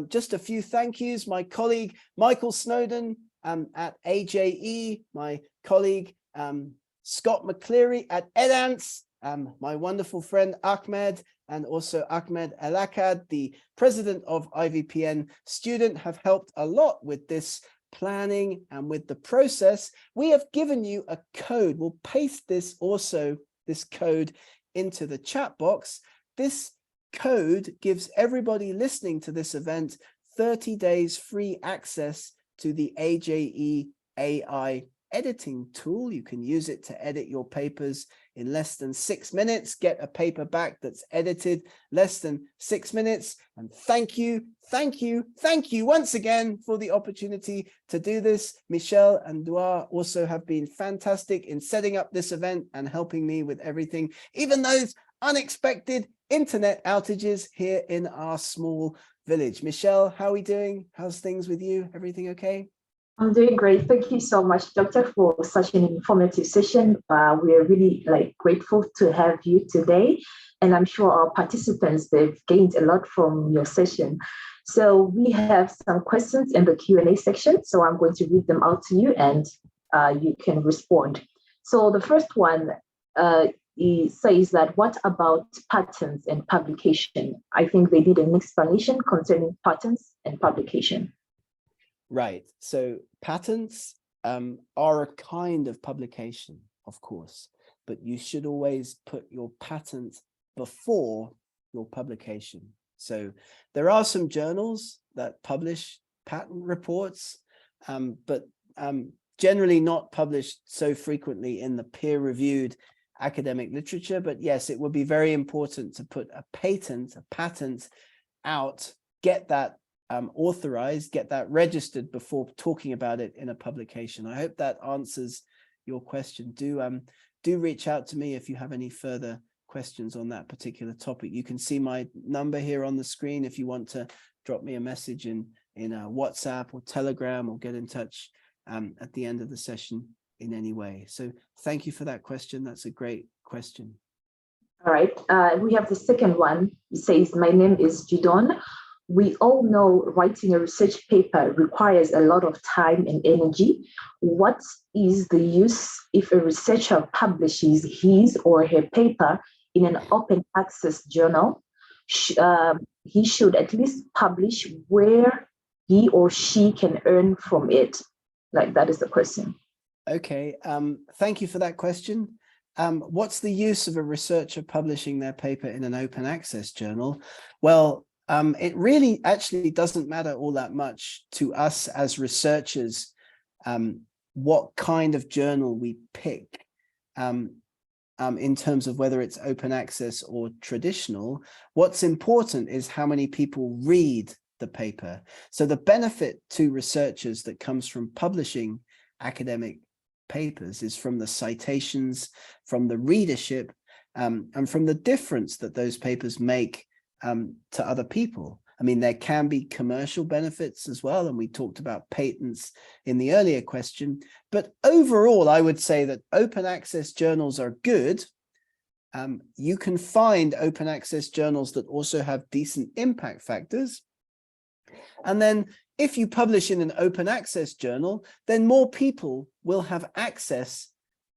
just a few thank yous. My colleague, Michael Snowden at AJE, my colleague, Scott McCleary at EdAnts, my wonderful friend Ahmed, and also Ahmed Elakad, the president of IVPN Student, have helped a lot with this planning and with the process. We have given you a code. We'll paste this code into the chat box. This code gives everybody listening to this event 30 days free access to the AJE AI editing tool. You can use it to edit your papers in less than 6 minutes, get a paper back that's edited less than 6 minutes. And thank you once again for the opportunity to do this. Michelle and Dua also have been fantastic in setting up this event and helping me with everything, even those unexpected internet outages here in our small village. Michelle, how are we doing? How's things with you? Everything okay? I'm doing great. Thank you so much, Doctor, for such an informative session. We are really grateful to have you today, and I'm sure our participants they've gained a lot from your session. So we have some questions in the Q&A section. So I'm going to read them out to you, and you can respond. So the first one says that what about patents and publication? I think they did an explanation concerning patents and publication. Right. So patents are a kind of publication, of course, but you should always put your patent before your publication. So there are some journals that publish patent reports, but generally not published so frequently in the peer-reviewed academic literature. But yes, it would be very important to put a patent out, get that authorized, get that registered before talking about it in a publication. I hope that answers your question. Do reach out to me if you have any further questions on that particular topic. You can see my number here on the screen if you want to drop me a message in a WhatsApp or Telegram, or get in touch at the end of the session in any way. So thank you for that question. That's a great question. All right. We have the second one. It says, my name is Jidon. We all know writing a research paper requires a lot of time and energy. What is the use if a researcher publishes his or her paper in an open access journal? He should at least publish where he or she can earn from it. That is the question. Okay, thank you for that question. What's the use of a researcher publishing their paper in an open access journal? Well, it really actually doesn't matter all that much to us as researchers what kind of journal we pick in terms of whether it's open access or traditional. What's important is how many people read the paper. So the benefit to researchers that comes from publishing academic papers is from the citations, from the readership, and from the difference that those papers make to other people. I mean, there can be commercial benefits as well, and we talked about patents in the earlier question. But overall, I would say that open access journals are good. You can find open access journals that also have decent impact factors. And then if you publish in an open access journal, then more people will have access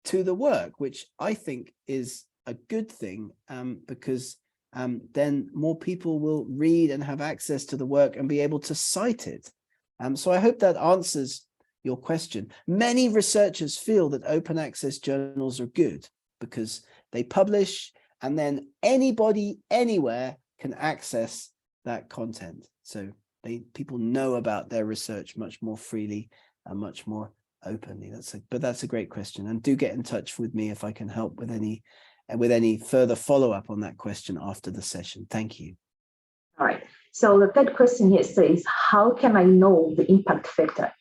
to the work, which I think is a good thing, because then more people will read and have access to the work and be able to cite it. So I hope that answers your question. Many researchers feel that open access journals are good because they publish and then anybody anywhere can access that content. So people know about their research much more freely and much more openly. But that's a great question, and do get in touch with me if I can help with any further follow-up on that question after the session. Thank you. All right. So the third question here says, how can I know the impact factor?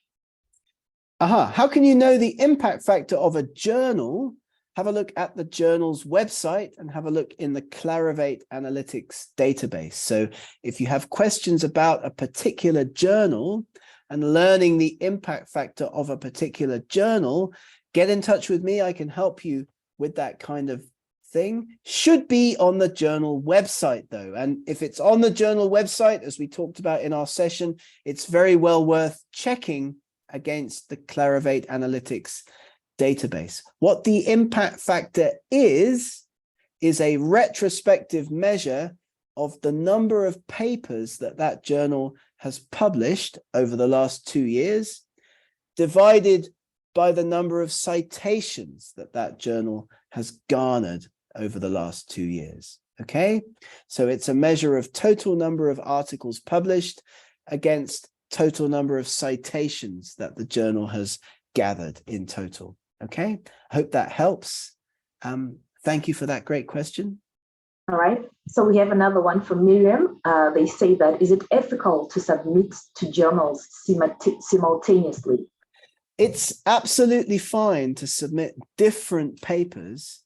How can you know the impact factor of a journal? Have a look at the journal's website and have a look in the Clarivate Analytics database. So if you have questions about a particular journal and learning the impact factor of a particular journal, get in touch with me. I can help you with that kind of thing. Should be on the journal website though. And if it's on the journal website, as we talked about in our session, it's very well worth checking against the Clarivate Analytics database. What the impact factor is a retrospective measure of the number of papers that journal has published over the last 2 years, divided by the number of citations that journal has garnered over the last 2 years. Okay, so it's a measure of total number of articles published against total number of citations that the journal has gathered in total. Okay, I hope that helps. Thank you for that great question. All right, so we have another one from Miriam. They say that, is it ethical to submit to journals simultaneously? It's absolutely fine to submit different papers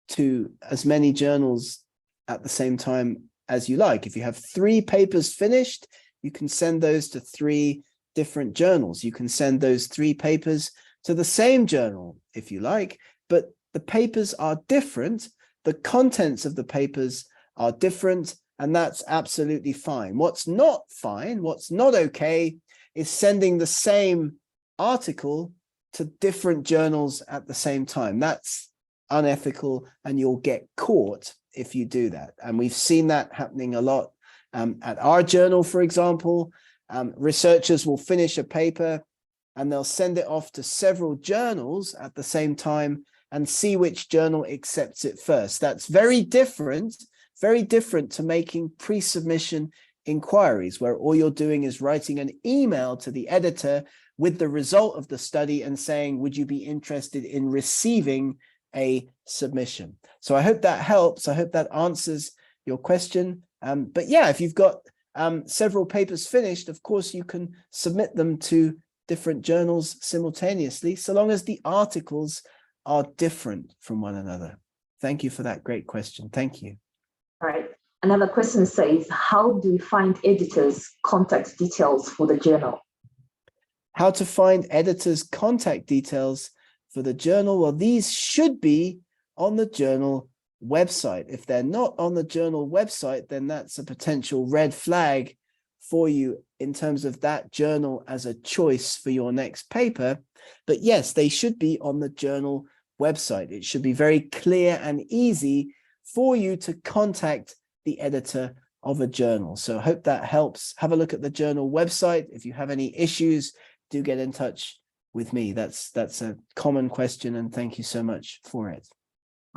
to as many journals at the same time as you like. If you have 3 papers finished, you can send those to 3 different journals. You can send those 3 papers to the same journal if you like, but the papers are different. The contents of the papers are different, and that's absolutely fine. What's not fine, what's not okay, is sending the same article to different journals at the same time. That's unethical, and you'll get caught if you do that. And we've seen that happening a lot at our journal, for example. Researchers will finish a paper and they'll send it off to several journals at the same time and see which journal accepts it first. That's very different to making pre-submission inquiries, where all you're doing is writing an email to the editor with the result of the study and saying, would you be interested in receiving a submission? So I hope that helps. I hope that answers your question. But yeah, if you've got several papers finished, of course, you can submit them to different journals simultaneously, so long as the articles are different from one another. Thank you for that great question. Thank you. All right. Another question says, how do we find editors' contact details for the journal? How to find editors' contact details for the journal? Well, these should be on the journal website. If they're not on the journal website, then that's a potential red flag for you in terms of that journal as a choice for your next paper. But yes, they should be on the journal website. It should be very clear and easy for you to contact the editor of a journal. So I hope that helps. Have a look at the journal website. If you have any issues, do get in touch with me. That's a common question, and thank you so much for it.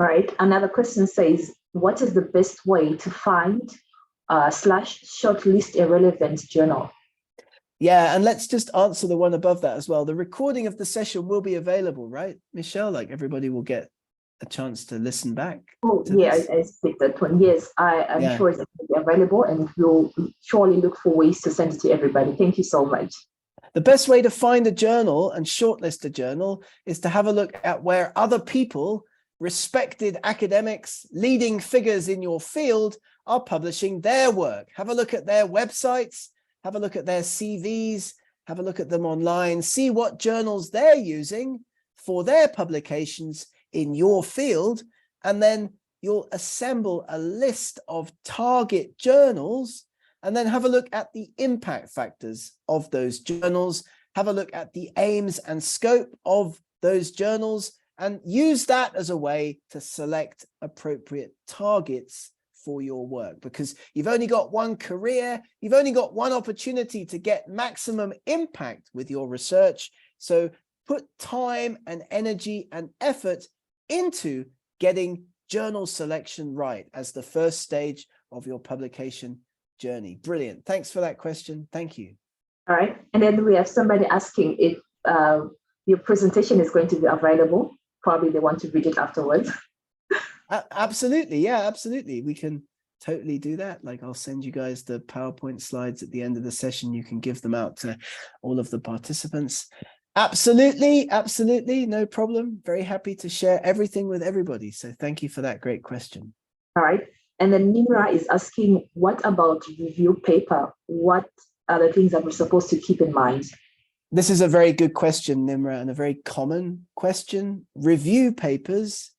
All right. Another question says, what is the best way to find / shortlist a relevant journal? Yeah, and let's just answer the one above that as well. The recording of the session will be available, right, Michelle? Like, everybody will get a chance to listen back. Oh, yeah, I speak that one. Yes, I'm sure it's available, and we'll surely look for ways to send it to everybody. Thank you so much. The best way to find a journal and shortlist a journal is to have a look at where other people, respected academics, leading figures in your field, are publishing their work. Have a look at their websites, have a look at their CVs, have a look at them online, see what journals they're using for their publications in your field, and then you'll assemble a list of target journals, and then have a look at the impact factors of those journals, have a look at the aims and scope of those journals, and use that as a way to select appropriate targets for your work, because you've only got one career, you've only got one opportunity to get maximum impact with your research. So put time and energy and effort into getting journal selection right as the first stage of your publication journey. Brilliant. Thanks for that question. Thank you. All right. And then we have somebody asking if your presentation is going to be available. Probably they want to read it afterwards. Absolutely. Yeah, absolutely. We can totally do that. Like, I'll send you guys the PowerPoint slides at the end of the session. You can give them out to all of the participants. Absolutely. Absolutely. No problem. Very happy to share everything with everybody. So thank you for that great question. All right. And then Nimra is asking, what about review paper? What are the things that we're supposed to keep in mind? This is a very good question, Nimra, and a very common question. Review papers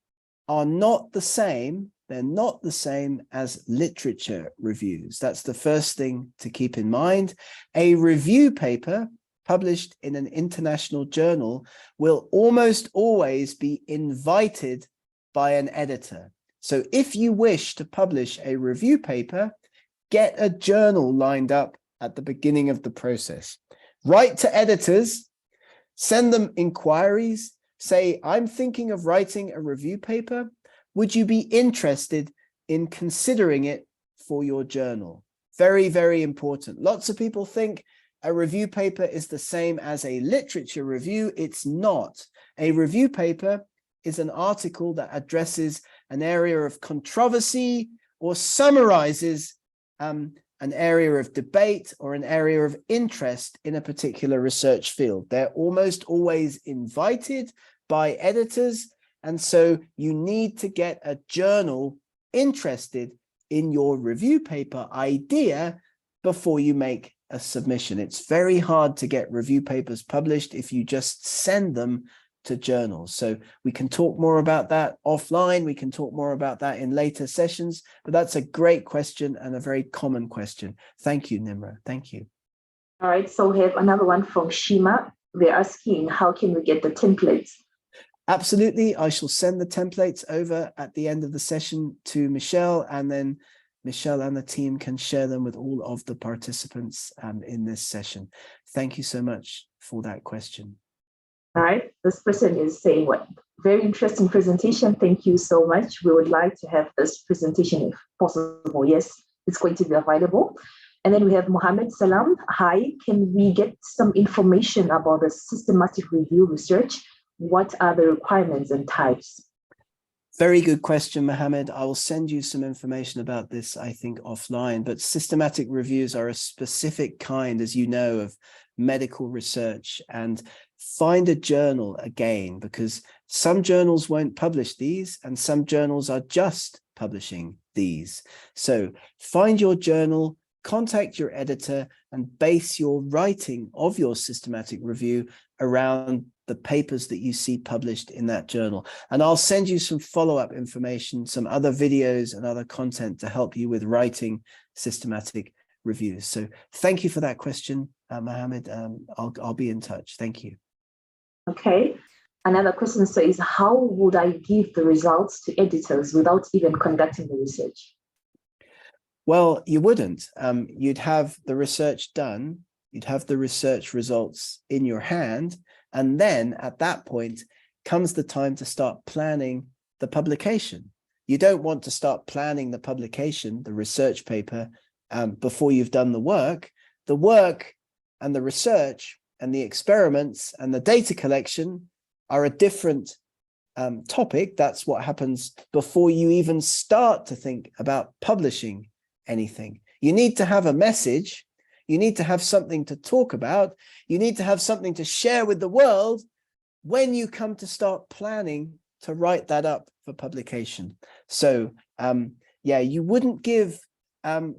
are not the same. They're not the same as literature reviews. That's the first thing to keep in mind. A review paper published in an international journal will almost always be invited by an editor. So if you wish to publish a review paper, get a journal lined up at the beginning of the process. Write to editors, send them inquiries, say, I'm thinking of writing a review paper. Would you be interested in considering it for your journal? Very, very important. Lots of people think a review paper is the same as a literature review. It's not. A review paper is an article that addresses an area of controversy or summarizes an area of debate or an area of interest in a particular research field. They're almost always invited by editors, and so you need to get a journal interested in your review paper idea before you make a submission. It's very hard to get review papers published if you just send them to journals. So we can talk more about that offline. We can talk more about that in later sessions, but that's a great question and a very common question. Thank you, Nimra. Thank you. All right, so we have another one from Shima. They're asking, how can we get the templates? Absolutely. I shall send the templates over at the end of the session to Michelle, and then Michelle and the team can share them with all of the participants in this session. Thank you so much for that question. All right, this person is saying, what very interesting presentation. Thank you so much. We would like to have this presentation if possible. Yes, it's going to be available. And then we have Mohammed Salam. Hi, can we get some information about the systematic review research? What are the requirements and types? Very good question, Mohammed. I will send you some information about this, I think, offline, but systematic reviews are a specific kind, as you know, of medical research. And find a journal again, because some journals won't publish these and some journals are just publishing these. So find your journal, contact your editor, and base your writing of your systematic review around the papers that you see published in that journal. And I'll send you some follow-up information, some other videos and other content to help you with writing systematic reviews. So thank you for that question, Mohammed. I'll be in touch. Thank you. Okay. Another question says, how would I give the results to editors without even conducting the research? Well, you wouldn't. You'd have the research done, you'd have the research results in your hand, and then at that point comes the time to start planning the publication. You don't want to start planning the publication, the research paper, before you've done the work. The work and the research and the experiments and the data collection are a different topic. That's what happens before you even start to think about publishing anything. You need to have a message. You need to have something to talk about. You need to have something to share with the world when you come to start planning to write that up for publication. So yeah, you wouldn't give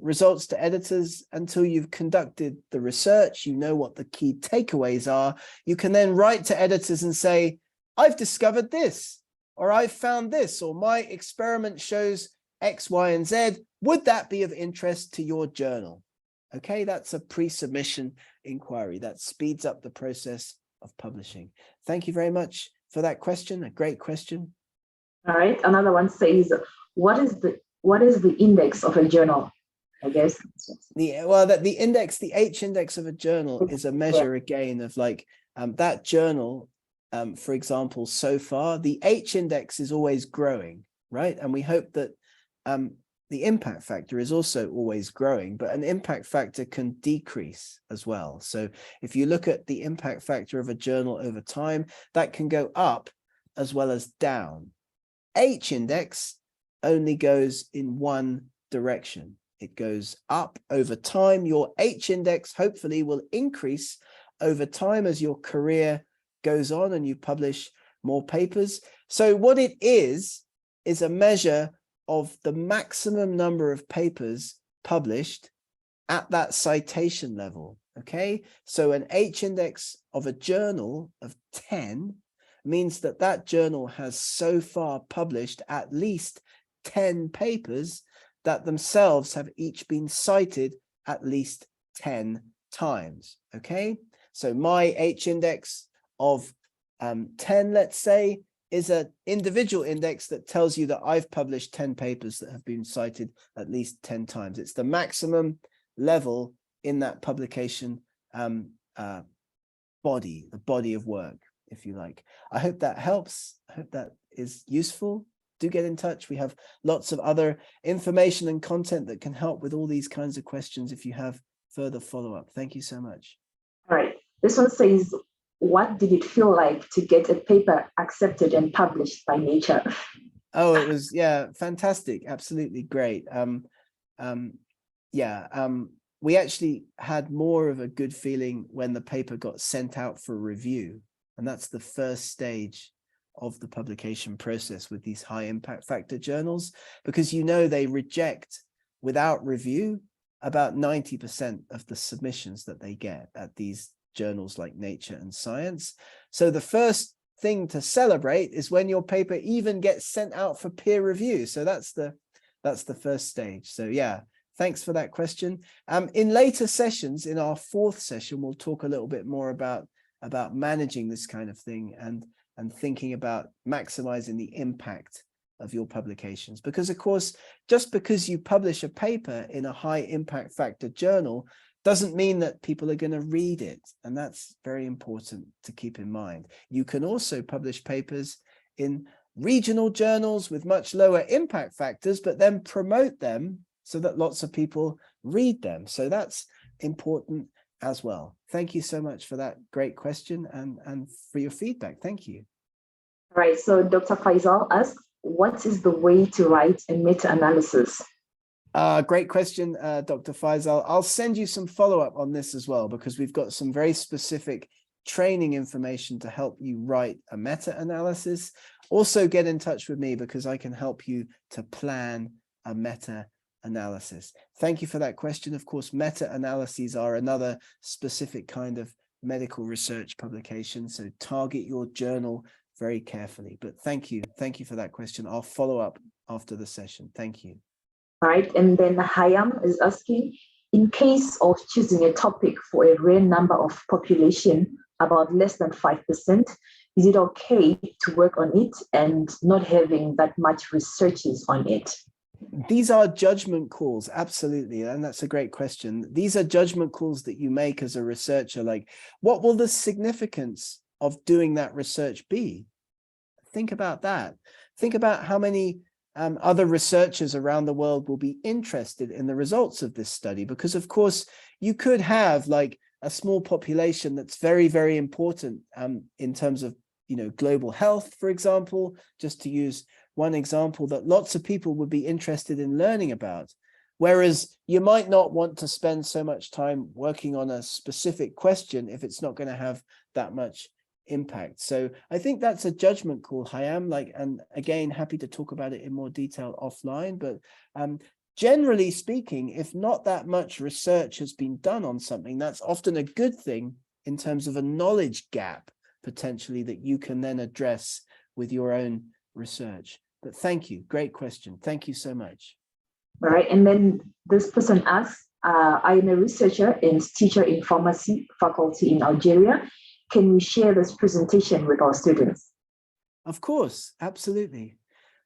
results to editors until you've conducted the research. You know what the key takeaways are. You can then write to editors and say, I've discovered this, or I've found this, or my experiment shows X, Y, and Z. Would that be of interest to your journal? Okay, that's a pre-submission inquiry that speeds up the process of publishing. Thank you very much for that question. A great question. All right. Another one says, what is the index of a journal? I guess. The index, the H index of a journal is a measure again of like that journal. For example, so far the H index is always growing, right? And we hope that the impact factor is also always growing, but an impact factor can decrease as well. So if you look at the impact factor of a journal over time, that can go up as well as down. H index only goes in one direction. It goes up over time. Your H index hopefully will increase over time as your career goes on and you publish more papers. So what it is a measure of the maximum number of papers published at that citation level, okay? So an H index of a journal of 10 means that that journal has so far published at least 10 papers that themselves have each been cited at least 10 times, okay? So my H index of 10, let's say, is an individual index that tells you that I've published 10 papers that have been cited at least 10 times. It's the maximum level in that publication body, the body of work, if you like. I hope that helps. I hope that is useful. Do get in touch. We have lots of other information and content that can help with all these kinds of questions if you have further follow-up. Thank you so much. All right. This one says, what did it feel like to get a paper accepted and published by Nature? Oh, it was, yeah, fantastic. Absolutely great. We actually had more of a good feeling when the paper got sent out for review. And that's the first stage of the publication process with these high impact factor journals, because you know they reject without review. about 90% of the submissions that they get at these journals like Nature and Science. So the first thing to celebrate is when your paper even gets sent out for peer review. So that's the first stage. So yeah, thanks for that question. In later sessions, in our fourth session, we'll talk a little bit more about managing this kind of thing and thinking about maximizing the impact of your publications. Because of course, just because you publish a paper in a high impact factor journal doesn't mean that people are going to read it. And that's very important to keep in mind. You can also publish papers in regional journals with much lower impact factors, but then promote them so that lots of people read them. So that's important as well. Thank you so much for that great question and for your feedback. Thank you. Right, so Dr. Faisal asks, what is the way to write a meta-analysis? Great question, Dr. Faisal. I'll send you some follow-up on this as well, because we've got some very specific training information to help you write a meta-analysis. Also get in touch with me because I can help you to plan a meta-analysis. Thank you for that question. Of course, meta-analyses are another specific kind of medical research publication, so target your journal very carefully. But thank you for that question. I'll follow up after the session. Thank you. All right, and then Hayam is asking, in case of choosing a topic for a rare number of population, about less than 5%, is it okay to work on it and not having that much researches on it? These are judgment calls, absolutely, and that's a great question. These are judgment calls that you make as a researcher, like, what will the significance of doing that research be? Think about that. Think about how many other researchers around the world will be interested in the results of this study, because of course you could have like a small population that's very, very important in terms of, global health, for example, just to use one example that lots of people would be interested in learning about. Whereas you might not want to spend so much time working on a specific question if it's not going to have that much impact. So I think that's a judgment call, Hayam, and again, happy to talk about it in more detail offline. But generally speaking, if not that much research has been done on something, that's often a good thing in terms of a knowledge gap, potentially, that you can then address with your own research. But thank you. Great question. Thank you so much. All right. And then this person asks, I am a researcher and teacher in pharmacy faculty in Algeria. Can we share this presentation with our students? Of course, absolutely.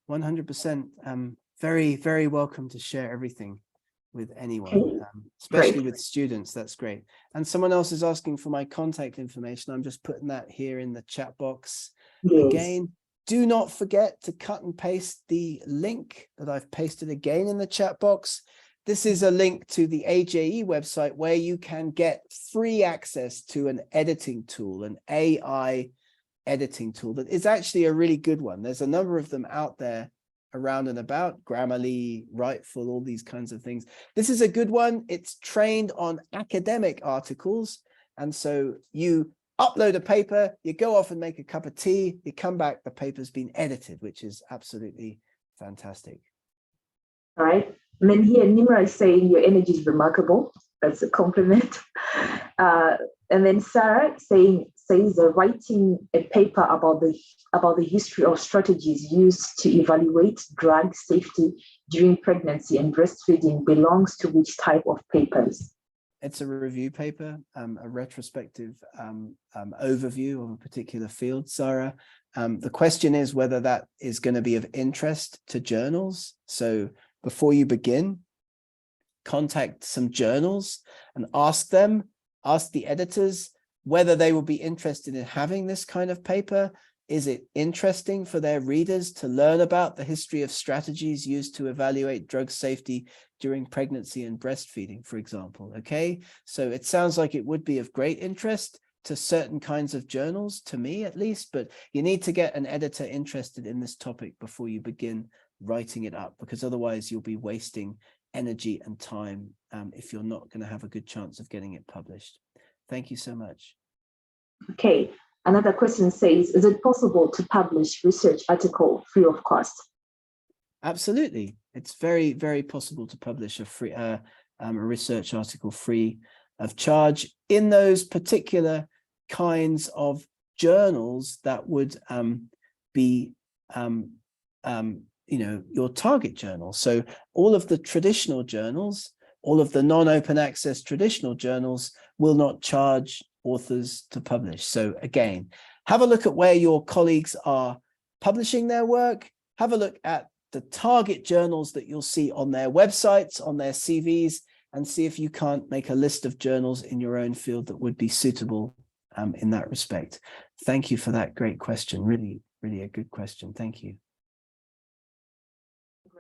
100%. Very, very welcome to share everything with anyone, Okay. Especially Great. with students. That's great. And someone else is asking for my contact information. I'm just putting that here in the chat box. Yes. Again, do not forget to cut and paste the link that I've pasted again in the chat box. This is a link to the AJE website where you can get free access to an editing tool, an AI editing tool that is actually a really good one. There's a number of them out there around and about, Grammarly, Writeful, all these kinds of things. This is a good one. It's trained on academic articles. And so you upload a paper, you go off and make a cup of tea, you come back, the paper's been edited, which is absolutely fantastic. All right. And then here, Nimra is saying your energy is remarkable. That's a compliment. And then Sarah says writing a paper about the history of strategies used to evaluate drug safety during pregnancy and breastfeeding belongs to which type of papers? It's a review paper, a retrospective overview of a particular field, Sarah. The question is whether that is going to be of interest to journals. So before you begin, contact some journals and ask the editors whether they will be interested in having this kind of paper. Is it interesting for their readers to learn about the history of strategies used to evaluate drug safety during pregnancy and breastfeeding, for example? Okay, so it sounds like it would be of great interest to certain kinds of journals, to me at least, but you need to get an editor interested in this topic before you begin writing it up, because otherwise you'll be wasting energy and time if you're not going to have a good chance of getting it published. Thank you so much. Okay. Another question says, is it possible to publish research article free of cost? Absolutely. It's very, very possible to publish a a research article free of charge in those particular kinds of journals that would be your target journal. So all of the traditional journals, all of the non-open access traditional journals will not charge authors to publish. So again, have a look at where your colleagues are publishing their work. Have a look at the target journals that you'll see on their websites, on their CVs, and see if you can't make a list of journals in your own field that would be suitable in that respect. Thank you for that great question. Really, really a good question. Thank you.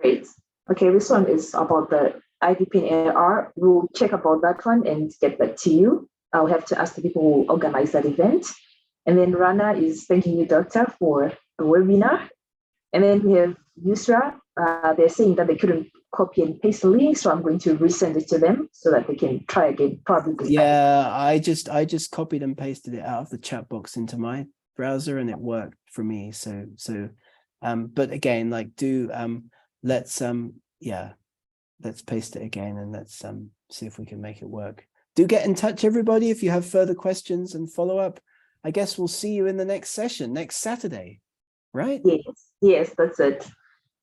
Great. Okay, this one is about the IVPN AR. We'll check about that one and get back to you. I'll have to ask the people who organize that event. And then Rana is thanking you, Doctor, for the webinar. And then we have Yusra. They're saying that they couldn't copy and paste the link, so I'm going to resend it to them so that they can try again. Probably. Yeah, I just copied and pasted it out of the chat box into my browser, and it worked for me. But again, like let's paste it again, and let's see if we can make it work. Do get in touch, everybody, if you have further questions and follow up. I guess we'll see you in the next session next Saturday, right? Yes, that's it.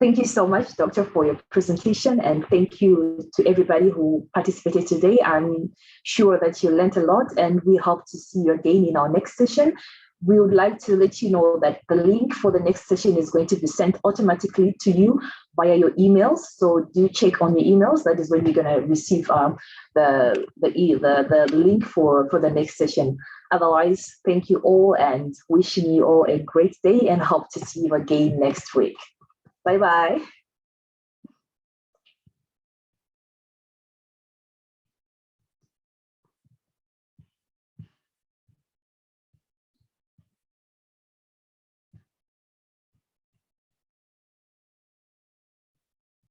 Thank you so much, Doctor, for your presentation, and thank you to everybody who participated today. I'm sure that you learned a lot, and we hope to see you again in our next session. We would like to let you know that the link for the next session is going to be sent automatically to you via your emails. So do check on your emails. That is when you're going to receive the link for the next session. Otherwise, thank you all and wishing you all a great day, and hope to see you again next week. Bye-bye.